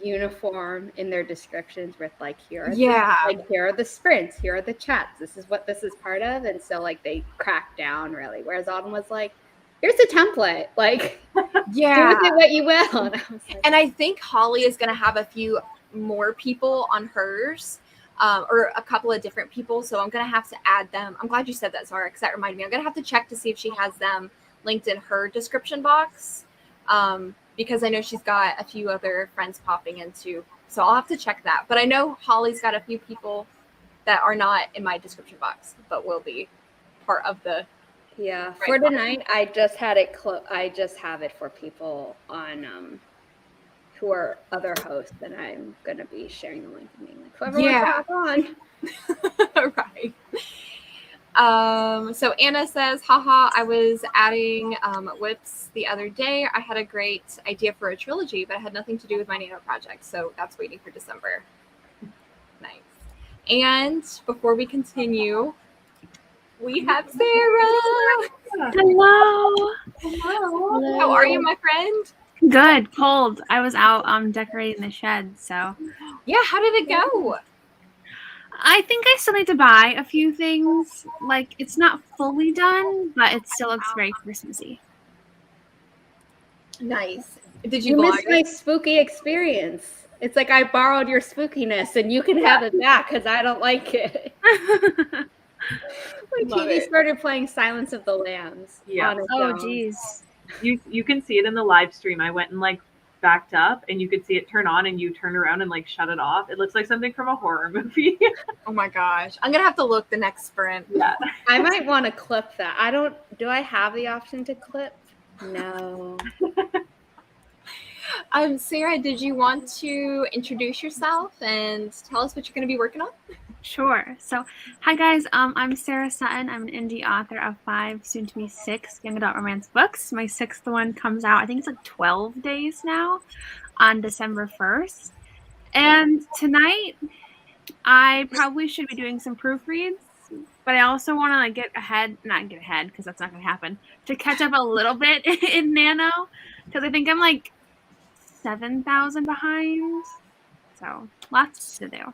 uniform in their descriptions with like here are the sprints, here are the chats, this is what this is part of. And so like they cracked down really, whereas Autumn was like, here's a template, like do with it what you will. And I was like, and I think Holly is going to have a few more people on hers, or a couple of different people, so I'm going to have to add them. I'm glad you said that, Zara, because that reminded me. I'm going to have to check to see if she has them linked in her description box, because I know she's got a few other friends popping into, so I'll have to check that. But I know Holly's got a few people that are not in my description box, but will be part of the. Yeah, for tonight, I just had it. I just have it for people on who are other hosts, and I'm gonna be sharing the link and being like, whoever wants to hop on. Right. So Anna says, haha, I was adding whips the other day. I had a great idea for a trilogy, but it had nothing to do with my Nano project. So that's waiting for December. Nice. And before we continue, we have Sara. Hello. Hello. How are you, my friend? Good. Cold. I was out decorating the shed, so. Yeah, how did it go? I think I still need to buy a few things. Like, it's not fully done, but it still looks very Christmassy. Nice. Did you miss my spooky experience? It's like I borrowed your spookiness, and you can have it back because I don't like it. My TV started playing Silence of the Lambs. Yeah. Oh, geez. You can see it in the live stream. I went and like backed up, and you could see it turn on, and you turn around and like shut it off. It looks like something from a horror movie. Oh my gosh, I'm gonna have to look the next sprint. Yeah, I might want to clip that. Do I have the option to clip? No. Sara, did you want to introduce yourself and tell us what you're going to be working on? Sure. So, hi guys. I'm Sara Sutton. I'm an indie author of 5, soon to be 6 young adult romance books. My 6th one comes out, I think it's like 12 days now, on December 1st. And tonight, I probably should be doing some proofreads, but I also want to like not get ahead because that's not going to happen, to catch up a little bit in Nano, because I think I'm like 7,000 behind. So lots to do.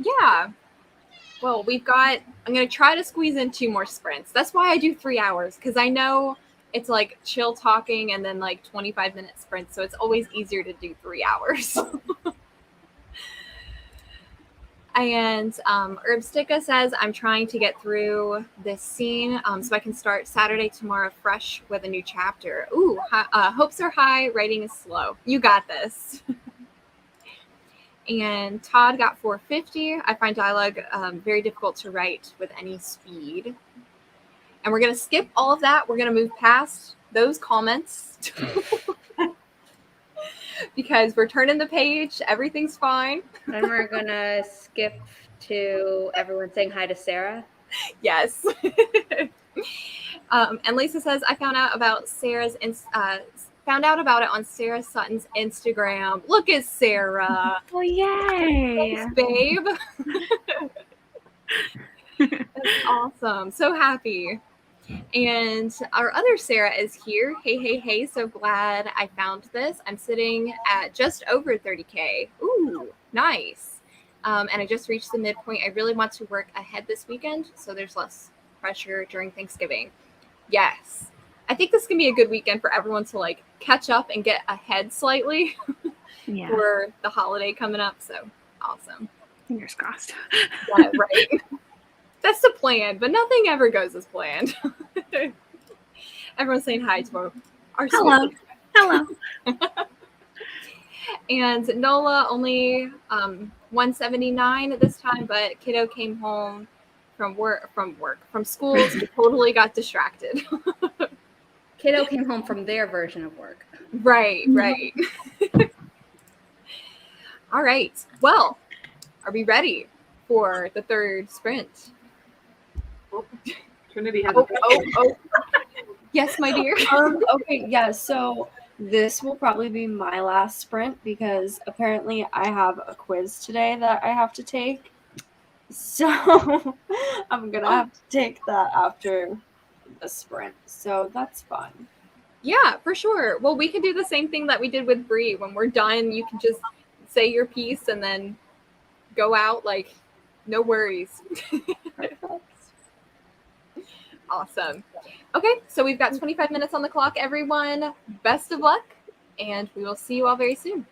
Yeah. Well, I'm going to try to squeeze in 2 more sprints. That's why I do 3 hours, because I know it's like chill talking and then like 25-minute sprints. So it's always easier to do 3 hours. And Herbsticka says, I'm trying to get through this scene so I can start Saturday tomorrow fresh with a new chapter. Ooh, hopes are high, writing is slow. You got this. And Todd got 450. I find dialogue very difficult to write with any speed. And we're going to skip all of that. We're going to move past those comments because we're turning the page. Everything's fine. And we're going to skip to everyone saying hi to Sara. Yes. And Lisa says, I found out about it on Sara Sutton's Instagram. Look at Sara. Oh, yay. Thanks, babe. That's awesome. So happy. And our other Sara is here. Hey. So glad I found this. I'm sitting at just over 30K. Ooh, nice. And I just reached the midpoint. I really want to work ahead this weekend, so there's less pressure during Thanksgiving. Yes. I think this can be a good weekend for everyone to like catch up and get ahead slightly for the holiday coming up. So awesome. Fingers crossed. Yeah, right. That's the plan, but nothing ever goes as planned. Everyone's saying hi to our Hello. Hello. And Nola only 179 at this time, but kiddo came home from school, so totally got distracted. Kiddo came home from their version of work. Right. All right. Well, are we ready for the third sprint? Trinity has Oh. Yes, my dear. Okay, yeah, so this will probably be my last sprint because apparently I have a quiz today that I have to take. So I'm gonna have to take that after the sprint. So that's fun. Yeah, for sure. Well, we can do the same thing that we did with Bree. When we're done, you can just say your piece and then go out. Like, no worries. Awesome. Okay, so we've got 25 minutes on the clock, everyone. Best of luck, and we will see you all very soon.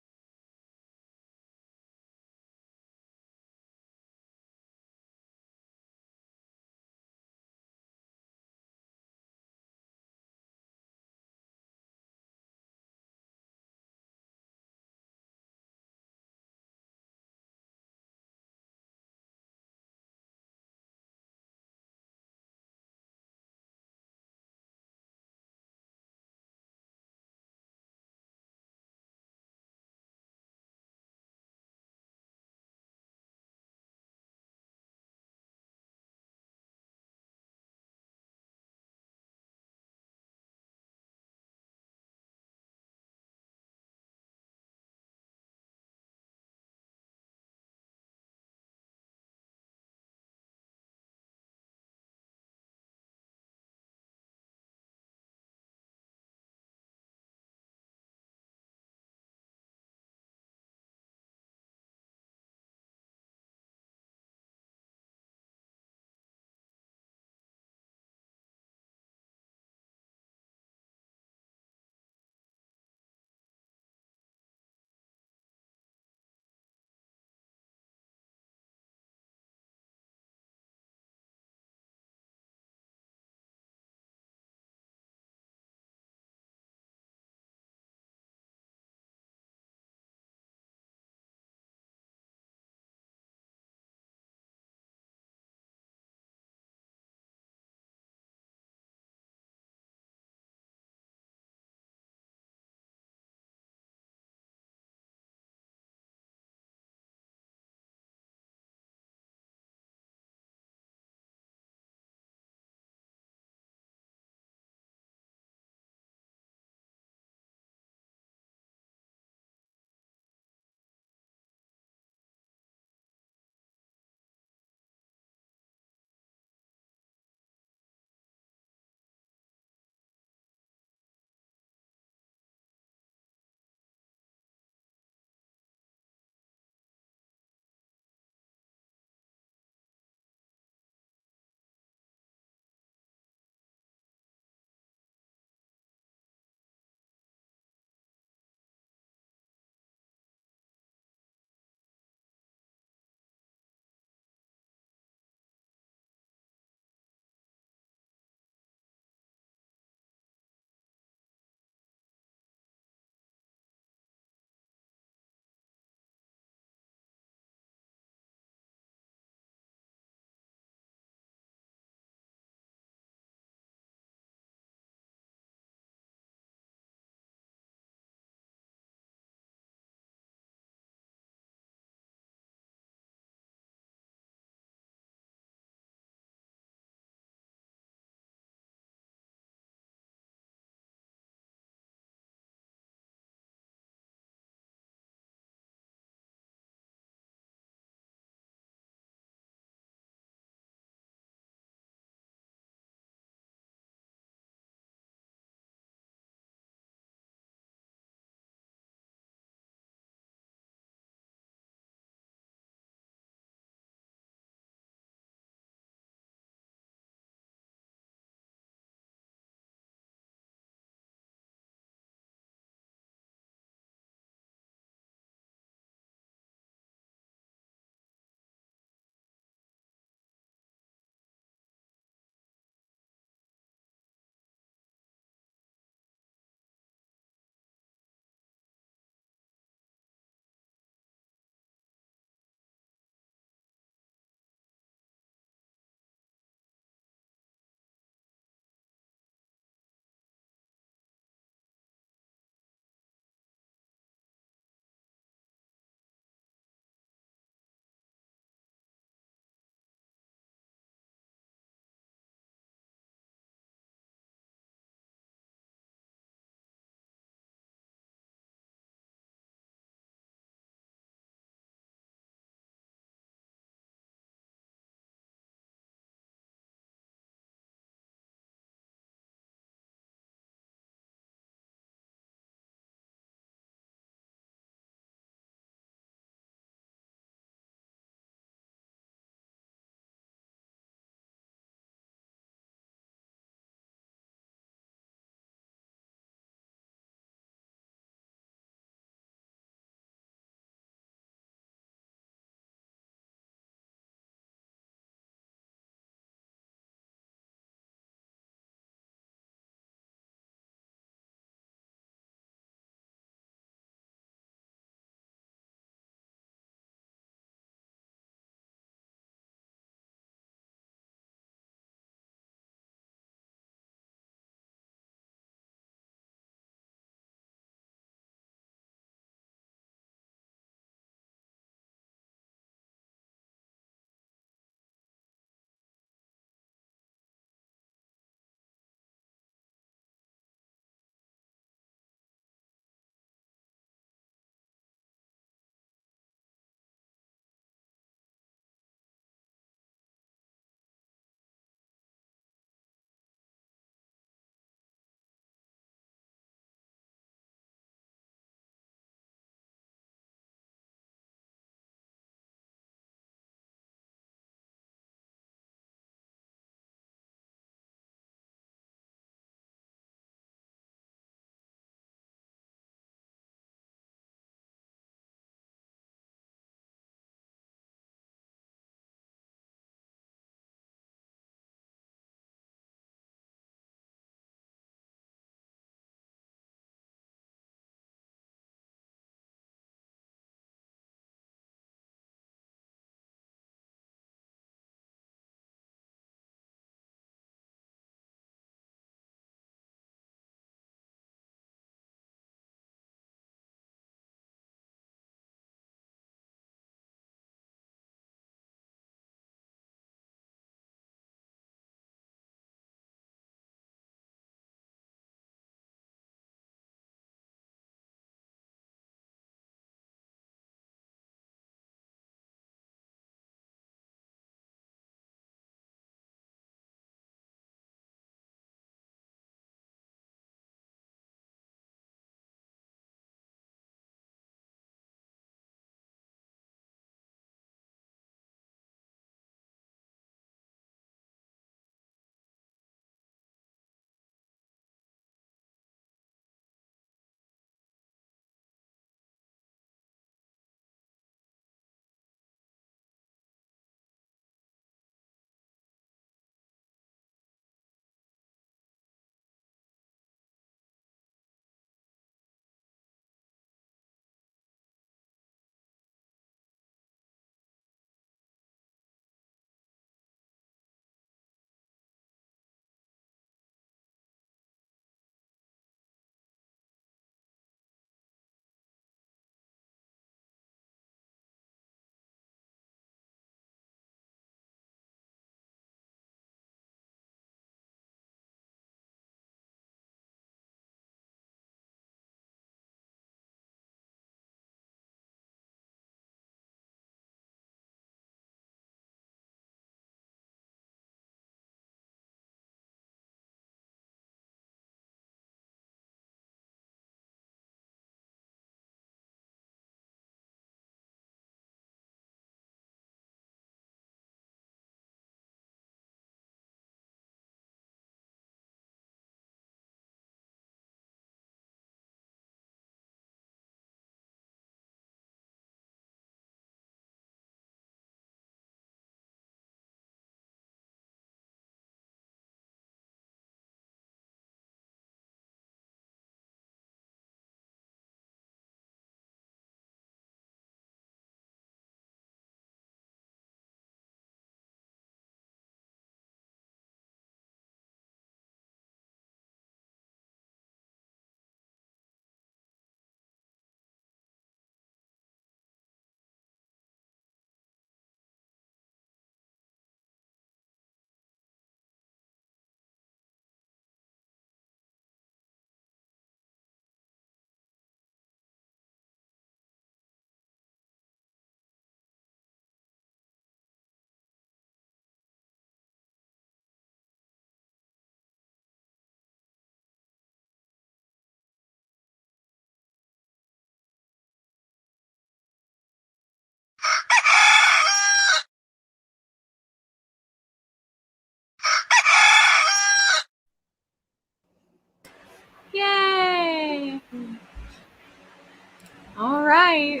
All right.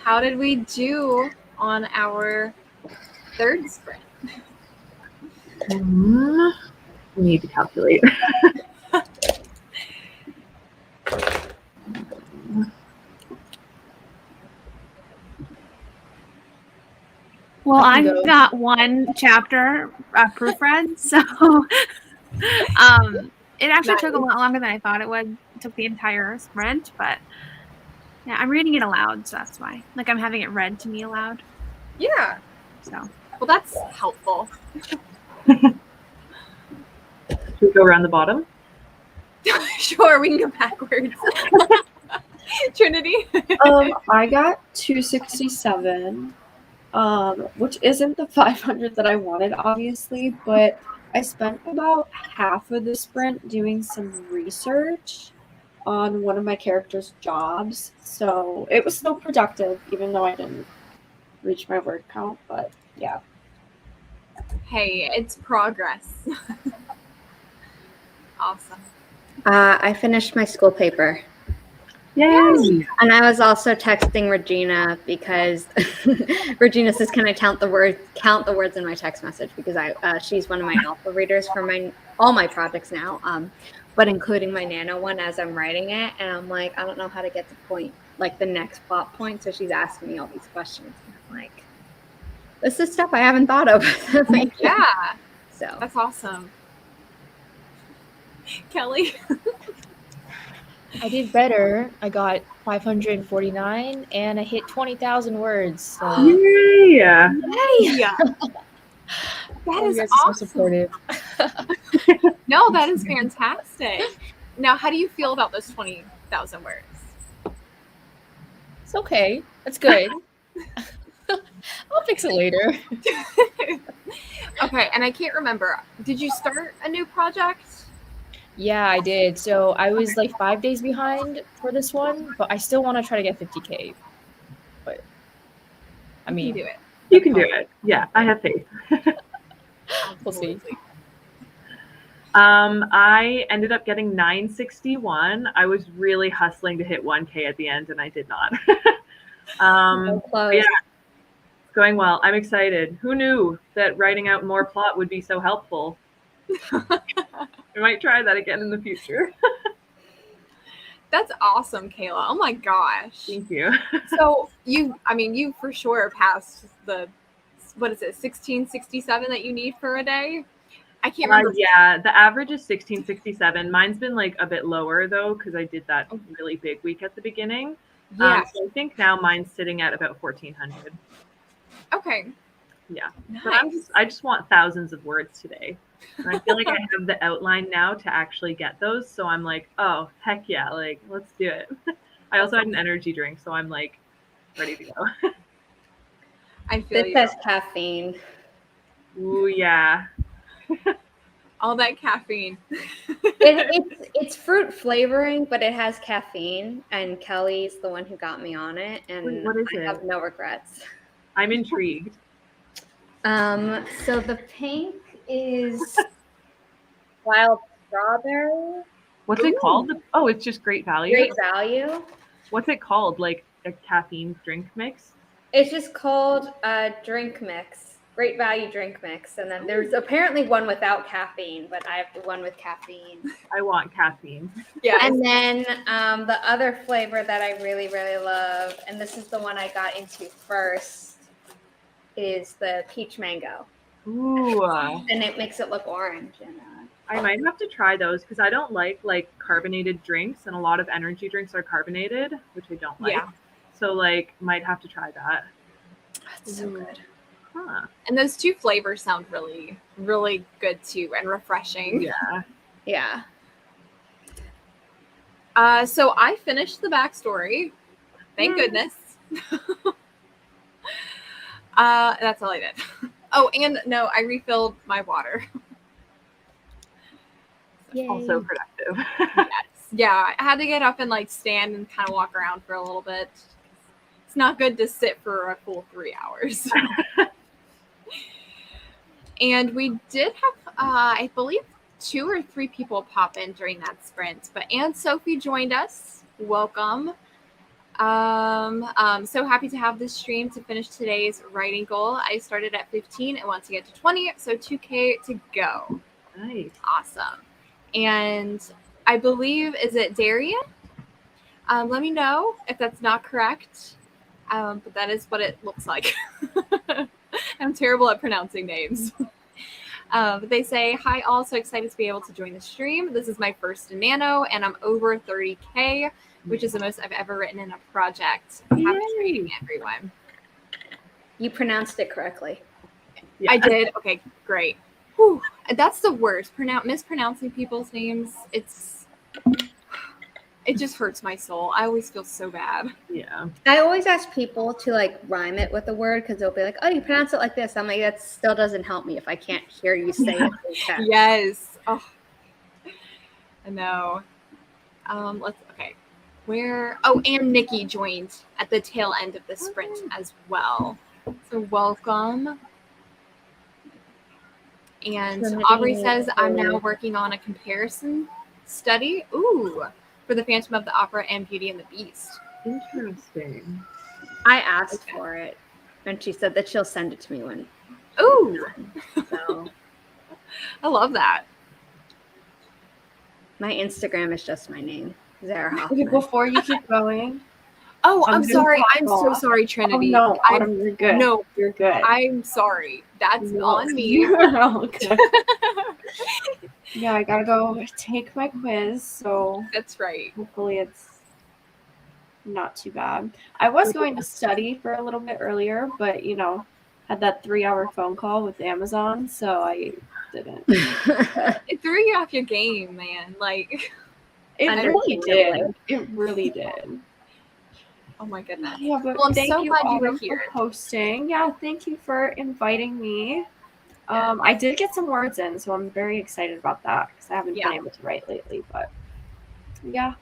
How did we do on our third sprint? We need to calculate. Well, I can I've go. got one chapter proofread, so it actually took a lot longer than I thought it would. It took the entire sprint, but yeah, I'm reading it aloud, so that's why. Like I'm having it read to me aloud. Yeah. So Well, that's helpful. Should we go around the bottom? Sure, we can go backwards. Trinity. I got 267, which isn't the 500 that I wanted, obviously, but I spent about half of the sprint doing some research on one of my character's jobs, so it was still productive, even though I didn't reach my word count, but yeah. Hey, it's progress. Awesome. I finished my school paper. Yay! And I was also texting Regina because Regina says, "Can I count the words in my text message?" Because she's one of my alpha readers for all my projects now, but including my Nano one as I'm writing it. And I'm like, I don't know how to get to the next plot point. So she's asking me all these questions, and I'm like, this is stuff I haven't thought of. Yeah. So That's awesome. Kelley. I did better. I got 549 and I hit 20,000 words. So Yay! Yeah. That you is guys are awesome. so supportive. No, that is fantastic. Now, how do you feel about those 20,000 words? It's okay. That's good. I'll fix it later. Okay, and I can't remember. Did you start a new project? Yeah, I did. So I was like 5 days behind for this one, but I still want to try to get 50K. But I You mean, can do it. You can do it. Yeah, I have faith. we'll see. I ended up getting 961. I was really hustling to hit 1K at the end, and I did not. so close. Yeah, it's going well. I'm excited. Who knew that writing out more plot would be so helpful? I might try that again in the future. That's awesome, Kayla. Oh my gosh. Thank you. So you for sure passed the, 1667 that you need for a day? I can't remember. Yeah, the average is 1667. Mine's been like a bit lower though, because I did that really big week at the beginning. Yeah. So I think now mine's sitting at about 1400. Okay. Yeah. Nice. But I just want thousands of words today. And I feel like I have the outline now to actually get those. So I'm like, oh, heck yeah, like, let's do it. I also had an energy drink, so I'm like ready to go. I feel This you. has caffeine. Ooh, yeah. All that caffeine. It's fruit flavoring, but it has caffeine. And Kelly's the one who got me on it, and Wait, what is I it? have no regrets. I'm intrigued. So the pink is wild strawberry. What's it called? Oh, it's just Great Value. Great Value. What's it called? Like a caffeine drink mix? It's just called a drink mix. Great Value drink mix. And then there's apparently one without caffeine, but I have the one with caffeine. I want caffeine. Yeah. And then the other flavor that I really, really love, and this is the one I got into first, is the peach mango. Ooh. And it makes it look orange. And I might have to try those because I don't like carbonated drinks, and a lot of energy drinks are carbonated, which I don't like. Yeah. So like might have to try that. That's so good. Huh. And those two flavors sound really, really good too, and refreshing. Yeah. Yeah. So I finished the backstory. Thank goodness. That's all I did. Oh, and no, I refilled my water. Yay. Also productive. Yes. Yeah, I had to get up and like stand and kind of walk around for a little bit. It's not good to sit for a full 3 hours. And we did have, I believe, 2 or 3 people pop in during that sprint. But Anne Sophie joined us. Welcome. So happy to have this stream to finish today's writing goal. I started at 15 and want to get to 20, so 2K to go. Nice. Awesome. And I believe, is it Darian? Let me know if that's not correct, but that is what it looks like. I'm terrible at pronouncing names. But they say, hi all, so excited to be able to join the stream. This is my first in Nano, and I'm over 30K, which is the most I've ever written in a project. Happy training, everyone. You pronounced it correctly. Yeah. I did? Okay, great. Whew. That's the worst. Mispronouncing people's names, it just hurts my soul. I always feel so bad. Yeah. I always ask people to like rhyme it with a word because they'll be like, "Oh, you pronounce it like this." I'm like, that still doesn't help me if I can't hear you say it. Yes. Oh, I know. Okay. Where? Oh, and Nikki joined at the tail end of the sprint as well. So welcome. And Aubrey says, I'm now working on a comparison study. Ooh, for the Phantom of the Opera and Beauty and the Beast. Interesting. I asked for it, and she said that she'll send it to me when. Ooh, So I love that. my Instagram is just my name, Zara Okay, Hoffman. before you keep going. Oh, I'm gonna sorry. pop I'm so off. sorry, Oh Trinity. no, Autumn, you're good. No, you're good. I'm sorry. That's No, on me. You're all good. Yeah, I gotta go take my quiz, so That's right. hopefully it's not too bad. I was going to study for a little bit earlier, but had that 3-hour phone call with Amazon, so I didn't. It threw you off your game, man. Like, It really did. It really did. oh my goodness. Yeah, but Well, I'm thank so you, glad you were Autumn, here. for hosting. Yeah, thank you for inviting me. I did get some words in, so I'm very excited about that because I haven't been able to write lately. But yeah,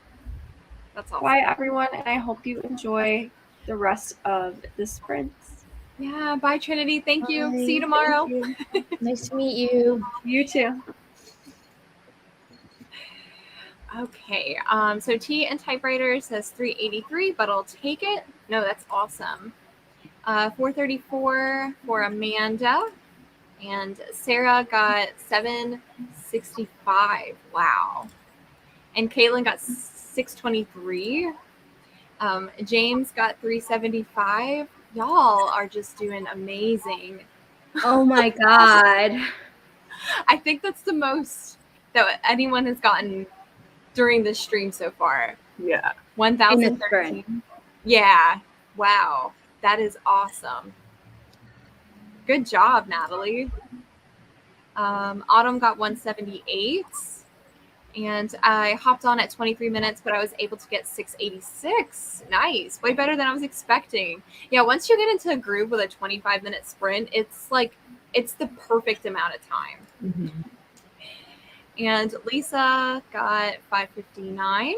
that's awesome. Bye, everyone, and I hope you enjoy the rest of the sprints. Yeah, bye, Trinity. Thank you. Bye. See you tomorrow. You. Nice to meet you. You too. Okay, so T in typewriter says 383, but I'll take it. No, that's awesome. 434 for Amanda, and Sarah got 765. Wow. And Caitlin got 623. James got 375. Y'all are just doing amazing. Oh my God. I think that's the most that anyone has gotten during this stream so far. Yeah. 1,013. Yeah. Wow. That is awesome. Good job, Natalie. Autumn got 178. And I hopped on at 23 minutes, but I was able to get 686. Nice. Way better than I was expecting. Yeah, once you get into a groove with a 25-minute sprint, it's the perfect amount of time. Mm-hmm. And Lisa got 559.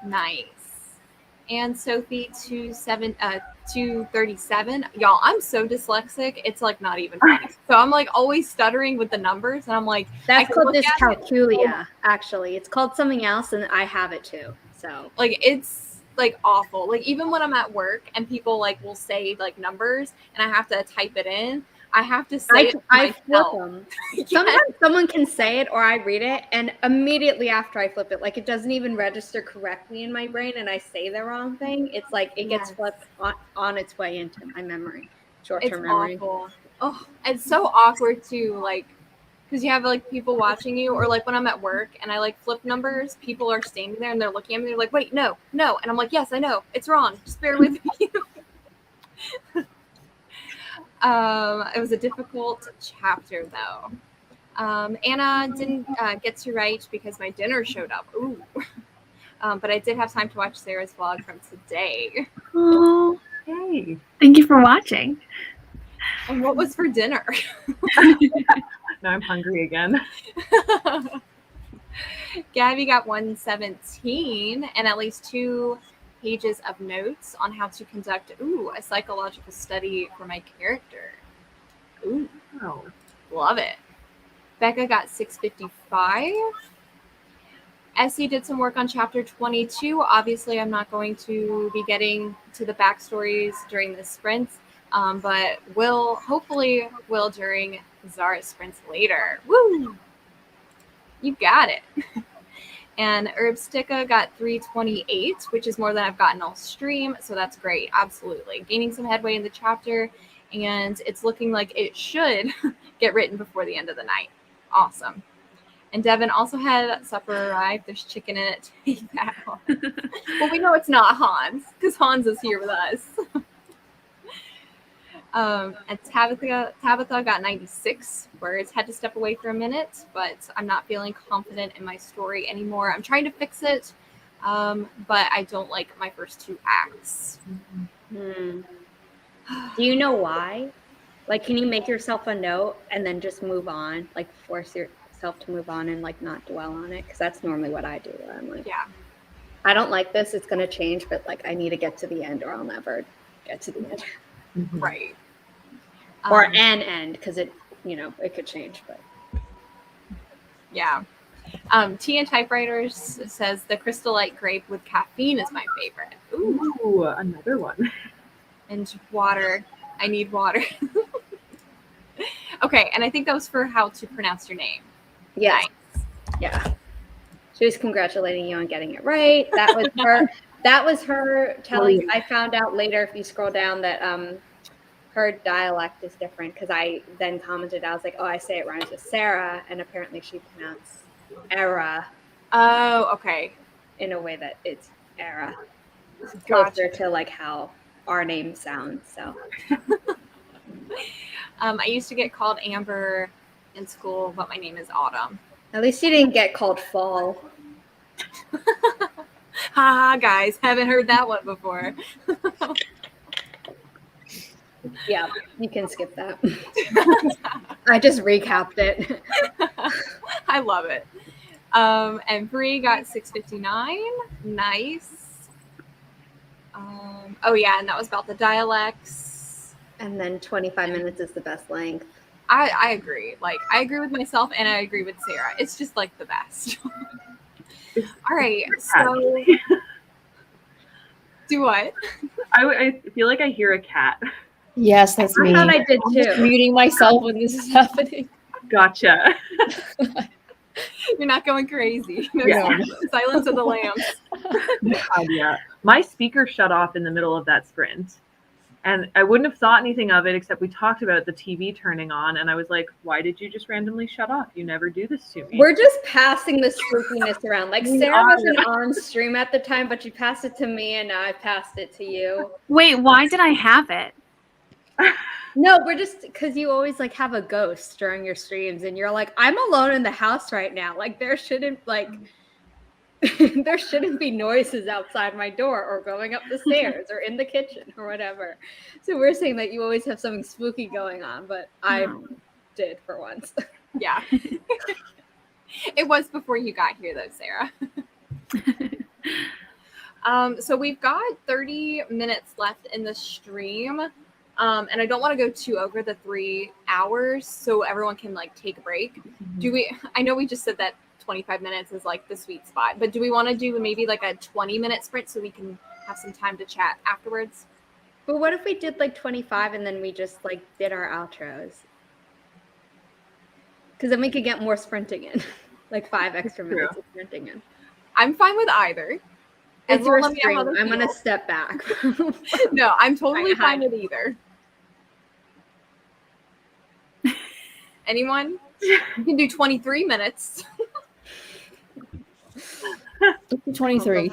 Nice. And Sophie 237. Y'all, I'm so dyslexic. It's like not even funny. So I'm like always stuttering with the numbers, and I'm like, that's called dyscalculia. Actually, it's called something else, and I have it too. So like it's like awful. Like even when I'm at work and people like will say like numbers, and I have to type it in. I have to say I flip them. Sometimes someone can say it or I read it, and immediately after I flip it, like it doesn't even register correctly in my brain, and I say the wrong thing. It's like it gets flipped on its way into my memory, short-term memory. Awful. Oh, it's so awkward too, like because you have like people watching you, or like when I'm at work and I like flip numbers, people are standing there and they're looking at me. They're like, "Wait, no," and I'm like, "Yes, I know, it's wrong. Just bear with me." It was a difficult chapter, though. Anna didn't get to write because my dinner showed up. Ooh. But I did have time to watch Sarah's vlog from today. Oh, Hey. thank you for watching. And what was for dinner? Now I'm hungry again. Gabby got 117 and at least 2 pages of notes on how to conduct a psychological study for my character. Ooh, Oh. love it. Becca got 655. Essie did some work on chapter 22. Obviously, I'm not going to be getting to the backstories during this sprint, but hopefully will during Zara's sprints later. Woo! You got it. And Herbsticka got 328, which is more than I've gotten all stream, so that's great. Absolutely. Gaining some headway in the chapter, and it's looking like it should get written before the end of the night. Awesome. And Devin also had supper arrive. There's chicken in it. Take that one. Well, we know it's not Hans, because Hans is here with us. And Tabitha got 96 words. Had to step away for a minute, but I'm not feeling confident in my story anymore. I'm trying to fix it, but I don't like my first 2 acts. Do you know why? Like, can you make yourself a note and then just move on? Like, force yourself to move on and like not dwell on it? Because that's normally what I do. Where I'm like, Yeah, I don't like this. It's gonna change, but like I need to get to the end, or I'll never get to the end. right. Or an end, because it could change. But Yeah. Tea and Typewriters says the Crystal Light Grape with caffeine is my favorite. Ooh, another one. And water. I need water. Okay, and I think that was for how to pronounce your name. yes. Nice. Yeah. She was congratulating you on getting it right. That was her. That was her telling. I found out later, if you scroll down, that her dialect is different, because I then commented. I was like, "Oh, I say it rhymes with Sarah," and apparently she pronounced "era" Oh, okay. in a way that it's "era," Gotcha. closer to like how our name sounds. So I used to get called Amber in school, but my name is Autumn. at least you didn't get called Fall. Haha, guys, haven't heard that one before. Yeah, you can skip that. I just recapped it. I love it. And Bree got 659. Nice. Oh yeah, and that was about the dialects. And then 25 minutes is the best length. I agree. Like, I agree with myself, and I agree with Sarah. It's just like the best. All right, so do what? I feel like I hear a cat. Yes, that's me. I thought I did I'm just too. muting myself when this is happening. Gotcha. You're not going crazy. No, Yeah. Silence of the Lambs. Yeah. My speaker shut off in the middle of that sprint. And I wouldn't have thought anything of it, except we talked about the TV turning on, and I was like, why did you just randomly shut off? You never do this to me. We're just passing the spookiness around. Like, Sarah wasn't on stream at the time, but you passed it to me, and now I passed it to you. Wait, why did I have it? No, we're just, because you always like have a ghost during your streams, and you're like, I'm alone in the house right now. Like, there shouldn't be noises outside my door or going up the stairs or in the kitchen or whatever. So we're saying that you always have something spooky going on, but I did for once. Yeah. It was before you got here, though, Sarah. So we've got 30 minutes left in the stream. And I don't want to go too over the 3 hours, so everyone can like take a break. I know we just said that 25 minutes is like the sweet spot, but do we want to do maybe like a 20-minute sprint so we can have some time to chat afterwards? But what if we did like 25 and then we just like did our outros? Because then we could get more sprinting in, like 5 extra minutes of sprinting in. I'm fine with either. It's your stream. I'm going to step back. No, I'm totally fine with either. Anyone? You can do 23 minutes. 23.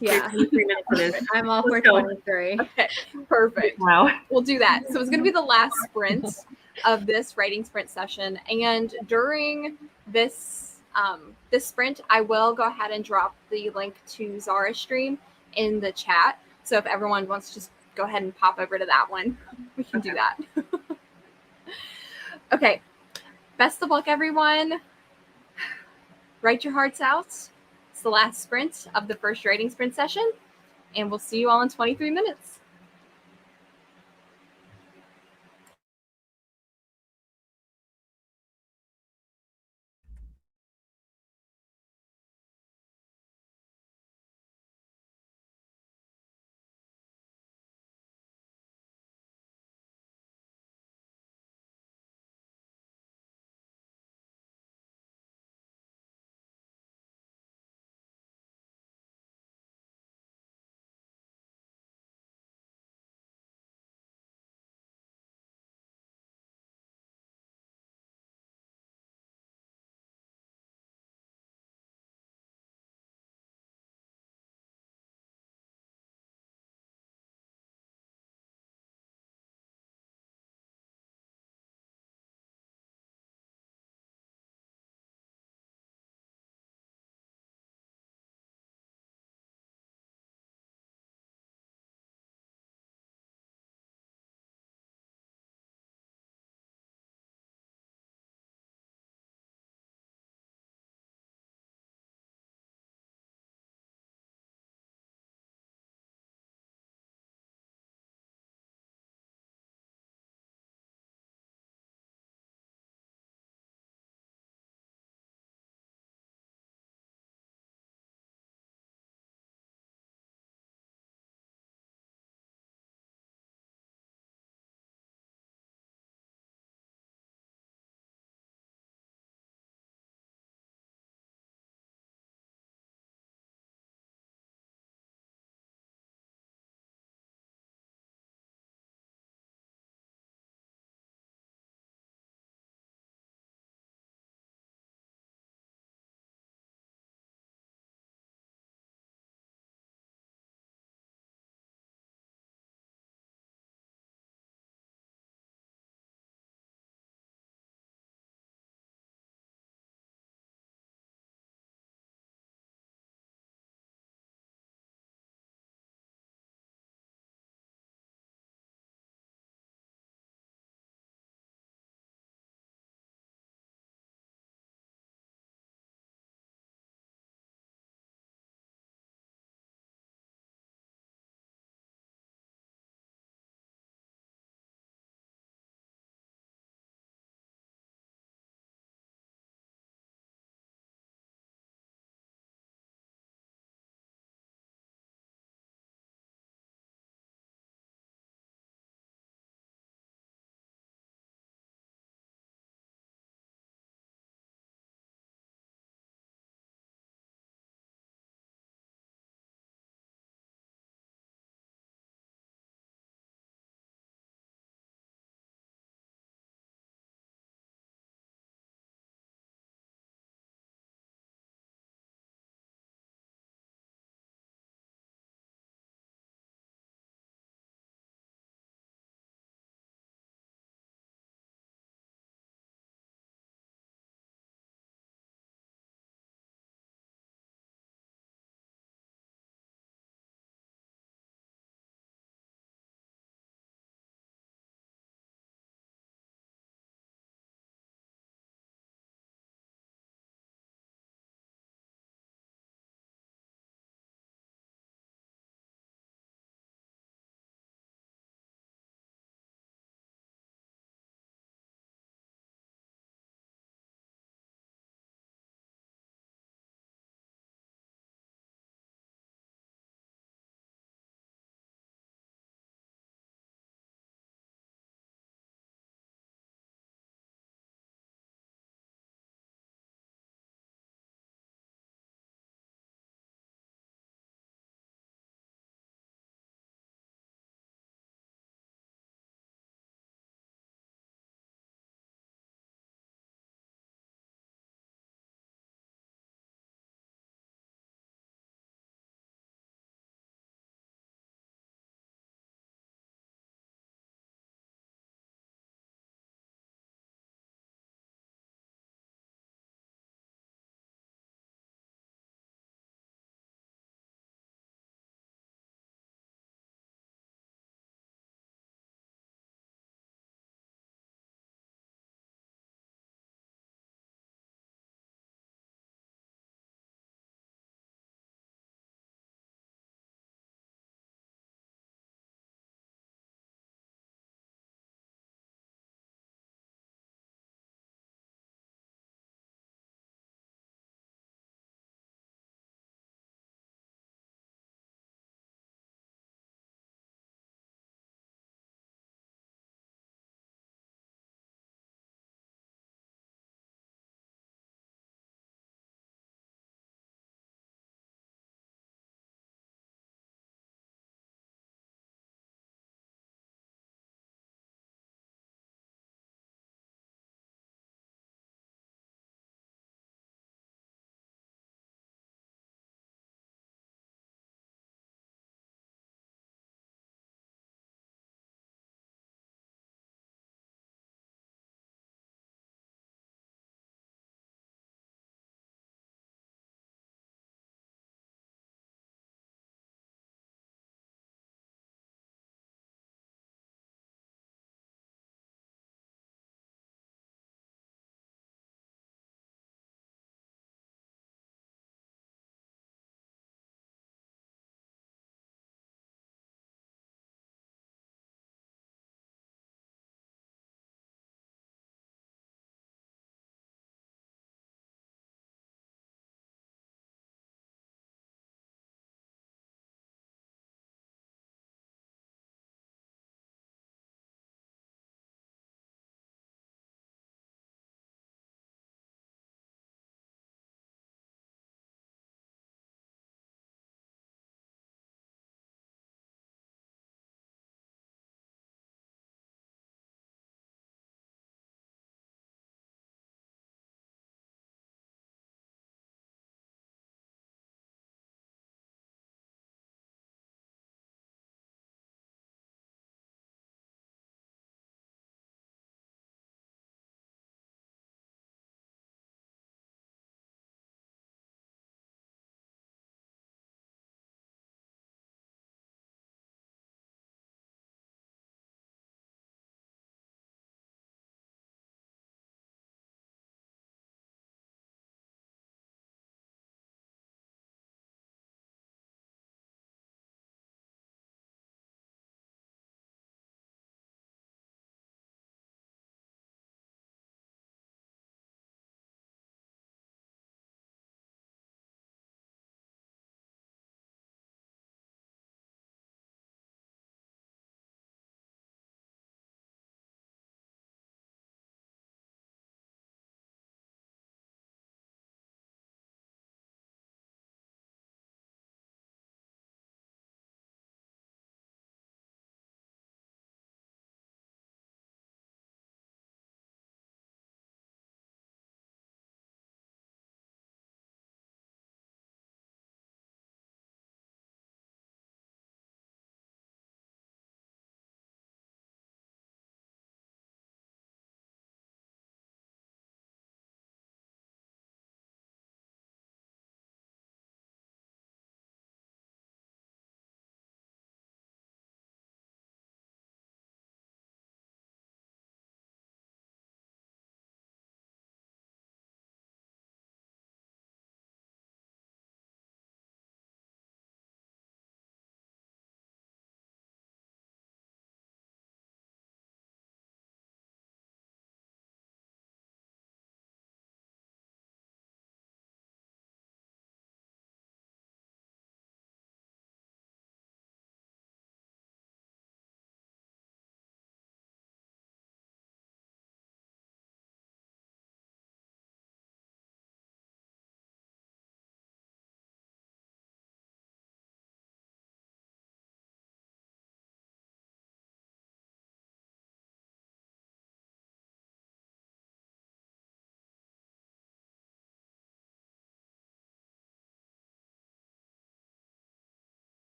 Yeah. 23 minutes it is. I'm all for Let's go. 23. Okay, perfect. Wow. We'll do that. So it's going to be the last sprint of this writing sprint session. And during this this sprint, I will go ahead and drop the link to Zara's stream in the chat. So if everyone wants to just go ahead and pop over to that one, we can do that. Okay. Best of luck, everyone. Write your hearts out. It's the last sprint of the first writing sprint session. And we'll see you all in 23 minutes.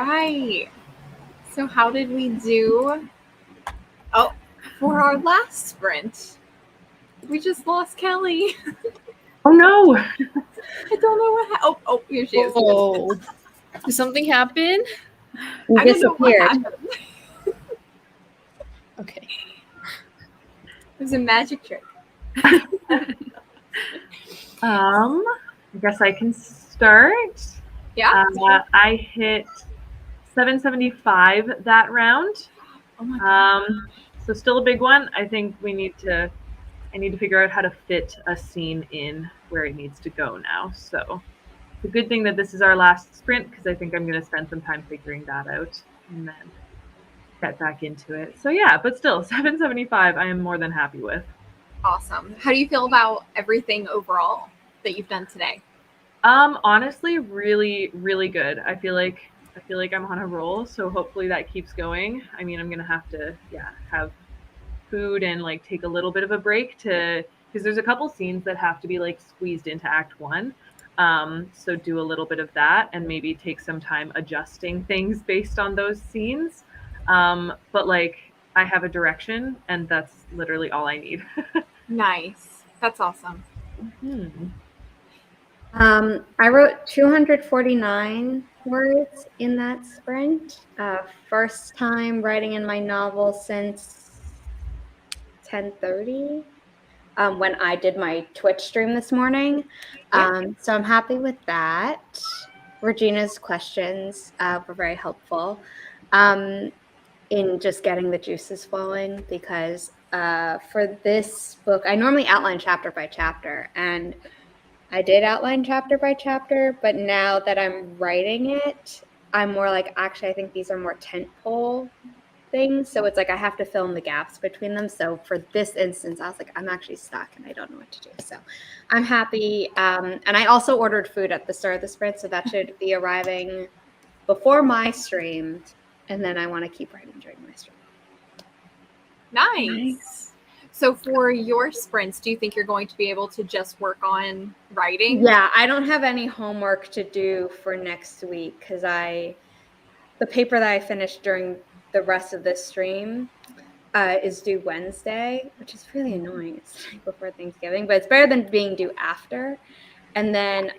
right. So how did we do? Oh, for our last sprint, we just lost Kelley. Oh no! I don't know what happened. Oh, here she is. Oh, did something happen? You I don't know what disappeared. happened. Okay. It was a magic trick. I guess I can start. Yeah. I hit 775 that round. Oh my god. So still a big one. I think I need to figure out how to fit a scene in where it needs to go now. So it's a good thing that this is our last sprint because I think I'm going to spend some time figuring that out and then get back into it. So yeah, but still 775 I am more than happy with. Awesome. How do you feel about everything overall that you've done today? Honestly, really, really good. I feel like I'm on a roll, so hopefully that keeps going. I mean, I'm gonna have to, have food and like take a little bit of a break because there's a couple scenes that have to be like squeezed into Act 1. So do a little bit of that and maybe take some time adjusting things based on those scenes. But like I have a direction, and that's literally all I need. Nice. That's awesome. I wrote 249 words in that sprint. First time writing in my novel since 10:30, when I did my Twitch stream this morning. So I'm happy with that. Regina's questions were very helpful in just getting the juices flowing, because for this book, I normally outline chapter by chapter, and I did outline chapter by chapter, but now that I'm writing it, I'm more like, actually, I think these are more tentpole things. So it's like I have to fill in the gaps between them. So for this instance, I was like, I'm actually stuck and I don't know what to do. So I'm happy. And I also ordered food at the start of the sprint, so that should be arriving before my stream. And then I want to keep writing during my stream. Nice. So for your sprints, do you think you're going to be able to just work on writing? Yeah, I don't have any homework to do for next week because the paper that I finished during the rest of this stream is due Wednesday, which is really annoying. It's the night before Thanksgiving, but it's better than being due after. And then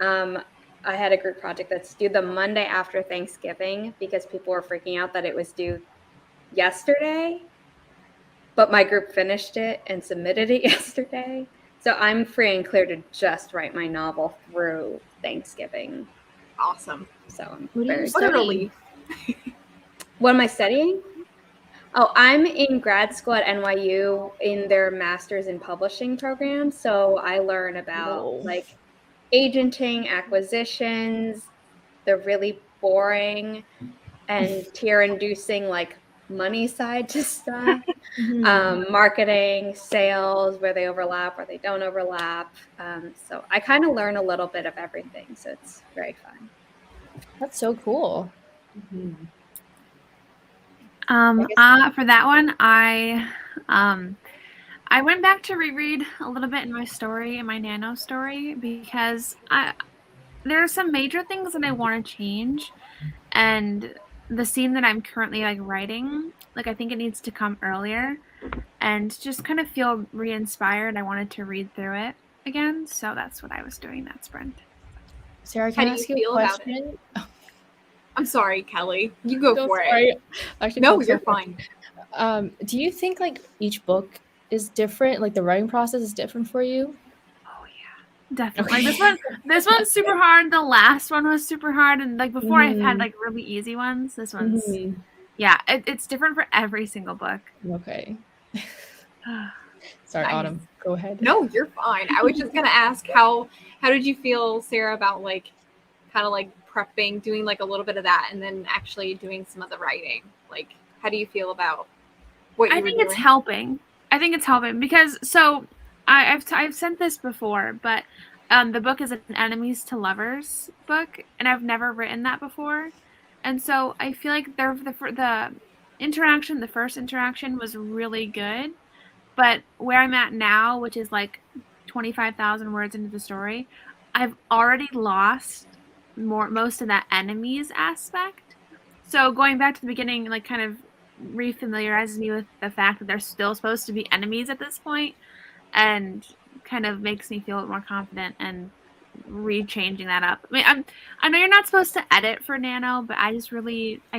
I had a group project that's due the Monday after Thanksgiving because people were freaking out that it was due yesterday. But my group finished it and submitted it yesterday. So I'm free and clear to just write my novel through Thanksgiving. Awesome. So I'm What are very you What a studying? relief. What am I studying? Oh, I'm in grad school at NYU in their master's in publishing program. So I learn about like agenting, acquisitions, the really boring and tear-inducing like money side to stuff. Marketing, sales, where they overlap, where they don't overlap. So I kind of learn a little bit of everything. So it's very fun. That's so cool. For that one, I went back to reread a little bit in my story, in my Nano story, because there are some major things that I want to change, and the scene that I'm currently like writing, like I think it needs to come earlier, and just kind of feel re-inspired. I wanted to read through it again, so that's what I was doing that sprint. Sarah, How can do I you ask you a feel about question? I'm sorry, Kelley. You go No, for sorry. it. Actually, No, that's you're okay. fine. Do you think like each book is different? Like the writing process is different for you? Oh yeah, definitely. Like this one's super hard. The last one was super hard, and like before I've had like really easy ones. This one's yeah, it's different for every single book. Okay. Sorry, Autumn. Go ahead. No, you're fine. I was just gonna ask how did you feel, Sarah, about like kind of like prepping, doing like a little bit of that, and then actually doing some of the writing? Like, how do you feel about what you were doing? It's helping. I think it's helping because so I've sent this before, but the book is an enemies to lovers book, and I've never written that before, and so I feel like the interaction, the first interaction was really good, but where I'm at now, which is like 25,000 words into the story, I've already lost most of that enemies aspect. So going back to the beginning, like kind of refamiliarizes me with the fact that they're still supposed to be enemies at this point, and kind of makes me feel more confident and rechanging that up. I mean, I know you're not supposed to edit for Nano, but I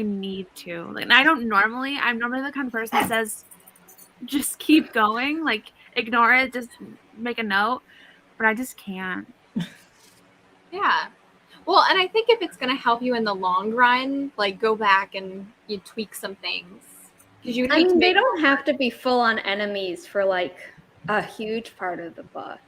need to. Like, I'm normally the kind of person that says, just keep going, like ignore it, just make a note, but I just can't. Yeah. Well, and I think if it's going to help you in the long run, like go back and you tweak some things. Because you I mean, they don't have to be full on enemies for like a huge part of the book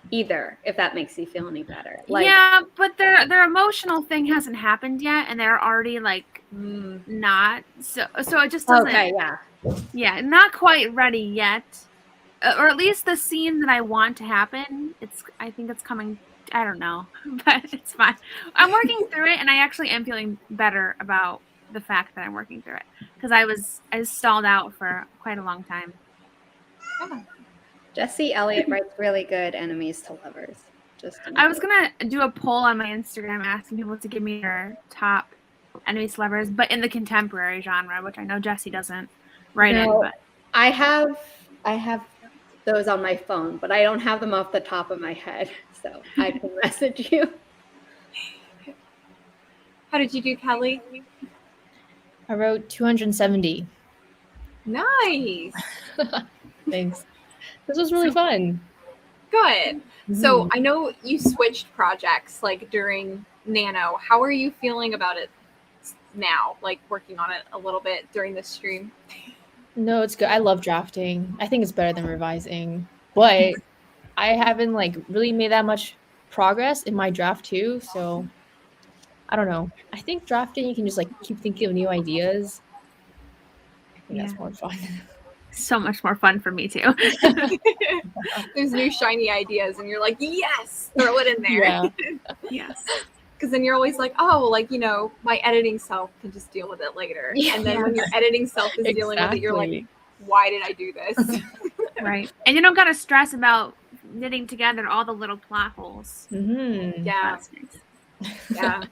either, if that makes you feel any better. Like, yeah, but their emotional thing hasn't happened yet, and they're already like not so it just doesn't. Okay, yeah, not quite ready yet, or at least the scene that I want to happen. I think it's coming. I don't know, but it's fine. I'm working through it, and I actually am feeling better about the fact that I'm working through it, because I was stalled out for quite a long time. Yeah. Jesse Elliott writes really good enemies to lovers. I was gonna do a poll on my Instagram asking people to give me their top enemies to lovers, but in the contemporary genre, which I know Jesse doesn't write in. But I have those on my phone, but I don't have them off the top of my head, so I can message you. How did you do, Kelly? I wrote 270. Nice. Thanks. This was really fun. Good. So I know you switched projects like during Nano. How are you feeling about it now? Like working on it a little bit during this stream? No, it's good. I love drafting. I think it's better than revising, but I haven't like really made that much progress in my draft too. So I don't know. I think drafting, you can just like keep thinking of new ideas. I think that's more fun. So much more fun for me too. There's new shiny ideas and you're like, yes, throw it in there. Yeah. Yes. Because then you're always like, oh, like, you know, my editing self can just deal with it later. Yes. And then when your editing self is dealing with it, you're like, why did I do this? Right. And you don't got to stress about knitting together all the little plot holes. Mm-hmm. Yeah. That's nice. Yeah.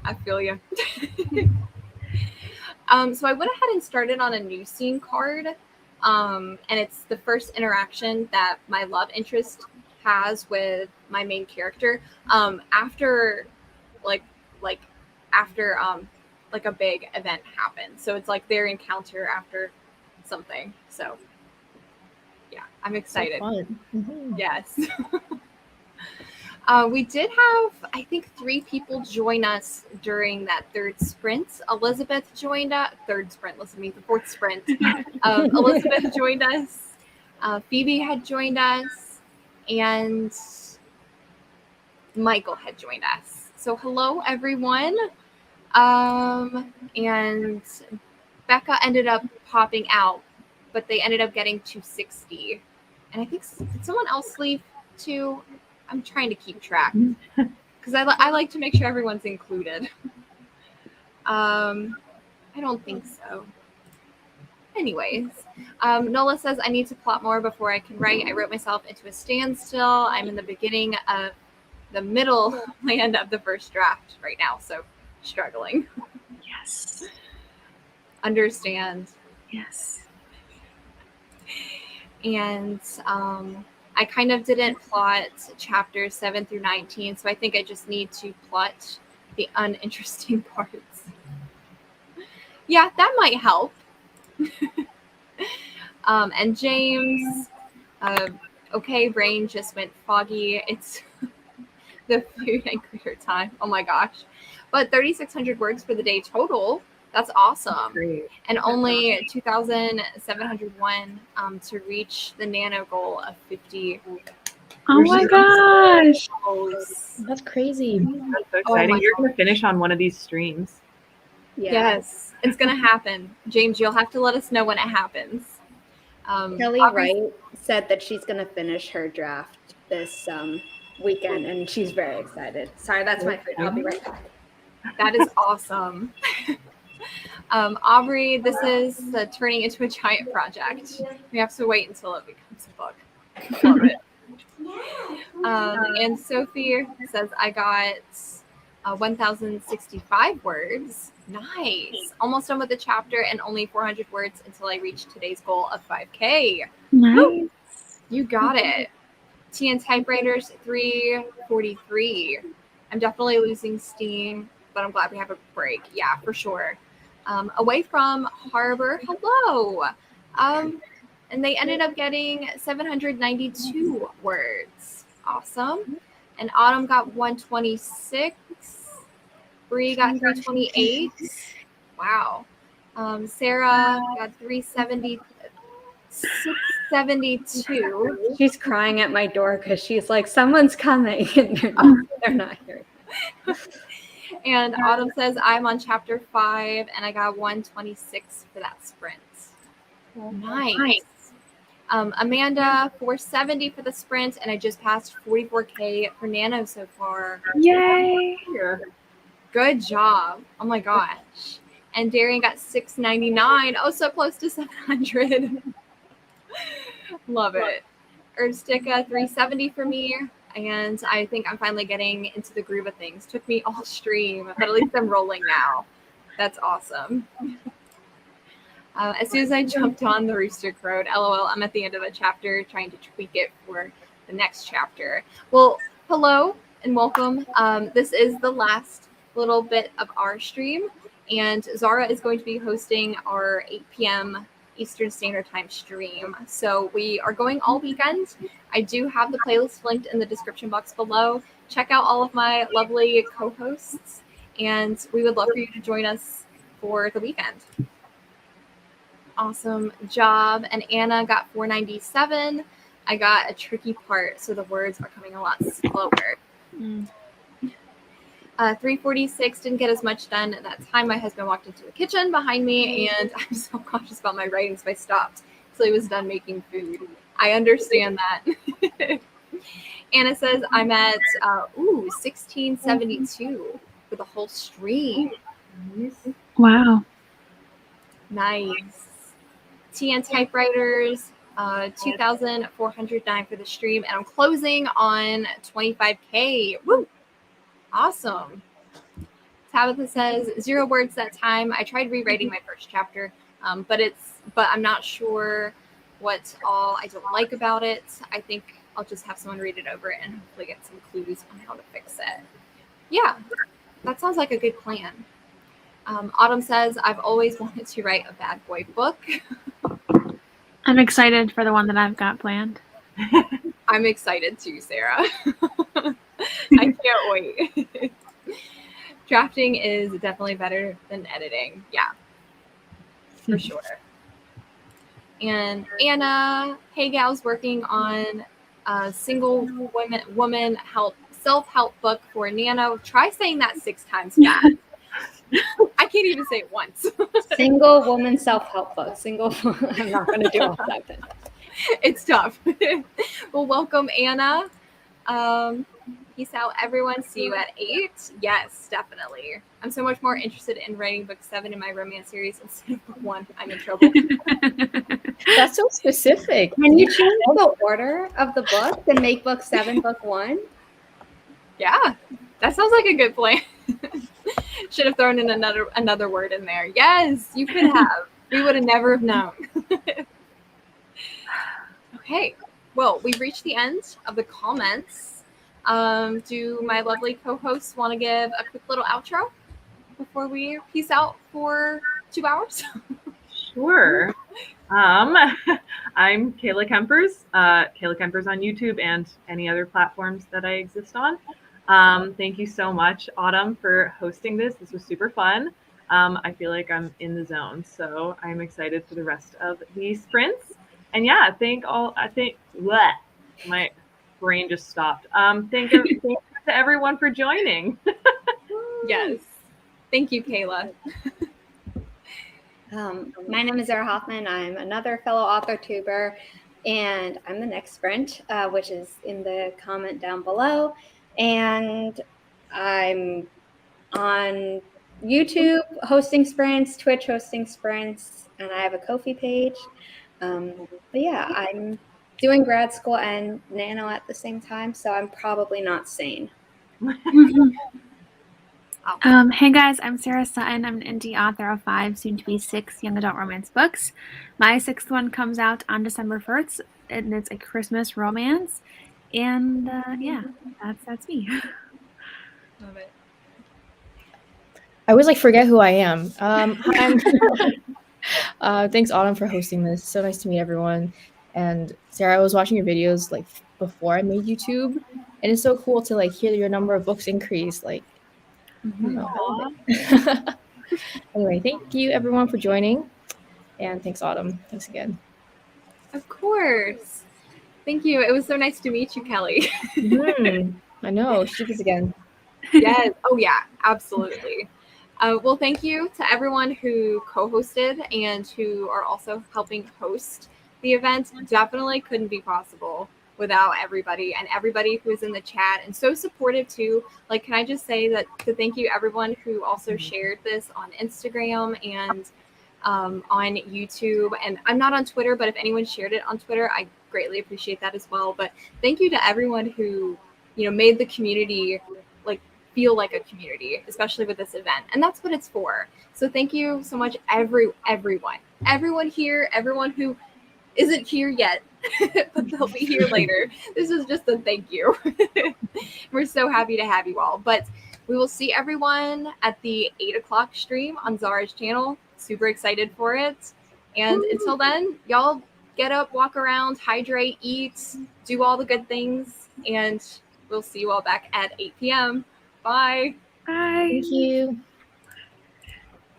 I feel you. So I went ahead and started on a new scene card. And it's the first interaction that my love interest has with my main character. After a big event happens. So it's like their encounter after something. So yeah, I'm excited. So fun. Mm-hmm. Yes. We did have, I think, 3 people join us during that third sprint. Elizabeth joined us. Third sprint, listen to me, the fourth sprint. Elizabeth joined us. Phoebe had joined us. And Michael had joined us. So hello, everyone. And Becca ended up popping out, but they ended up getting 260. And I think, did someone else leave too? I'm trying to keep track because I like to make sure everyone's included. I don't think so. Anyways, Nola says, I need to plot more before I can write. I wrote myself into a standstill. I'm in the beginning of the middle land of the first draft right now, so struggling. Yes. Understand. Yes. And I kind of didn't plot chapters 7 through 19, so I think I just need to plot the uninteresting parts. Yeah, that might help. And James, okay, brain just went foggy. It's the food and critter time. Oh my gosh. But 3,600 words for the day total. That's awesome. Great. And only 2,701 to reach the Nano goal of 50. Oh my gosh. That's crazy. That's so exciting. You're going to finish on one of these streams. Yeah. Yes, it's going to happen. James, you'll have to let us know when it happens. Kelly Wright said that she's going to finish her draft this weekend, and she's very excited. Sorry, that's my food. I'll be right back. That is awesome. Aubrey, this is turning into a giant project. We have to wait until it becomes a book. Love it. And Sophie says, I got 1,065 words. Nice. Almost done with the chapter and only 400 words until I reach today's goal of 5K. Nice. Woo! You got it. TN Typewriters 343. I'm definitely losing steam, but I'm glad we have a break. Yeah, for sure. Away from Harbor, hello. And they ended up getting 792 words. Awesome. And Autumn got 126. Bree got 328. Wow. Sarah got 672. She's crying at my door because she's like, someone's coming, and they're not here. And Autumn says, I'm on chapter 5, and I got 126 for that sprint. Nice. Amanda, 470 for the sprint, and I just passed 44K for Nano so far. Yay. Good job. Oh my gosh. And Darian got 699. Oh, so close to 700. Love it. Erstica, 370 for me. And I think I'm finally getting into the groove of things. Took me all stream, but at least I'm rolling now. That's awesome. As soon as I jumped on the rooster crowed, LOL, I'm at the end of a chapter trying to tweak it for the next chapter. Well, hello and welcome. This is the last little bit of our stream, and Zara is going to be hosting our 8 p.m. Eastern Standard Time stream. So we are going all weekend. I do have the playlist linked in the description box below. Check out all of my lovely co-hosts, and we would love for you to join us for the weekend. Awesome job. And Anna got 497. I got a tricky part, so the words are coming a lot slower. 346, didn't get as much done at that time. My husband walked into the kitchen behind me, and I'm so conscious about my writing, so I stopped till he was done making food. I understand that. Anna says I'm at 1672 for the whole stream. Wow. Nice. TN Typewriters, 2,409 for the stream, and I'm closing on 25K. Woo! Awesome. Tabitha says 0 words that time. I tried rewriting my first chapter, but I'm not sure what all I don't like about it. I think I'll just have someone read it over and hopefully get some clues on how to fix it. Yeah, that sounds like a good plan. Autumn says I've always wanted to write a bad boy book. I'm excited for the one that I've got planned. I'm excited too, Sarah. I can't wait. Drafting is definitely better than editing. Yeah, for sure. And Anna Hagal's working on a single woman self-help book for Nano. Try saying that 6 times fast. I can't even say it once. Single woman self-help book. I'm not going to do all that. It's tough. Well, welcome, Anna. Peace out, everyone. See you at 8. Yes, definitely. I'm so much more interested in writing book 7 in my romance series instead of book 1. I'm in trouble. That's so specific. Can you change the order of the book and make book 7 book 1? Yeah, that sounds like a good plan. Should have thrown in another word in there. Yes, you could have. We would have never have known. Okay, well, we've reached the end of the comments. Do my lovely co-hosts want to give a quick little outro before we peace out for 2 hours? Sure. I'm Kayla Kempers. Kayla Kempers on YouTube and any other platforms that I exist on. Thank you so much, Autumn, for hosting this. This was super fun. I feel like I'm in the zone, so I'm excited for the rest of the sprints. And yeah, my brain just stopped. Thank you to everyone for joining. Yes. Thank you, Kayla. My name is Zara Hoffman. I'm another fellow author tuber, and I'm the next sprint, which is in the comment down below. And I'm on YouTube hosting sprints, Twitch hosting sprints, and I have a Ko-fi page. But yeah, I'm doing grad school and Nano at the same time, so I'm probably not sane. Hey guys, I'm Sarah Sutton. I'm an indie author of 5, soon to be 6 young adult romance books. My 6th one comes out on December 1st, and it's a Christmas romance. And yeah, that's me. Love it. I always like forget who I am. Hi, I'm thanks Autumn for hosting this. So nice to meet everyone. And Sarah, I was watching your videos like before I made YouTube, and it's so cool to like hear your number of books increase. Like, I don't know, I love it. Anyway, thank you everyone for joining, and thanks Autumn. Thanks again. Of course. Thank you. It was so nice to meet you, Kelley. I know. Should do this again. Yes. Oh, yeah. Absolutely. Well, thank you to everyone who co-hosted and who are also helping host the event. Definitely couldn't be possible without everybody and everybody who is in the chat and so supportive too. Like, can I just say that to thank you everyone who also shared this on Instagram and on YouTube. And I'm not on Twitter, but if anyone shared it on Twitter, I greatly appreciate that as well. But thank you to everyone who, made the community feel like a community, especially with this event. And that's what it's for. So thank you so much, everyone here, everyone who isn't here yet, but they'll be here later. This is just a thank you. We're so happy to have you all. But we will see everyone at the 8 o'clock stream on Zara's channel. Super excited for it. And until then, y'all get up, walk around, hydrate, eat, do all the good things. And we'll see you all back at 8 p.m. Bye. Bye. Thank you.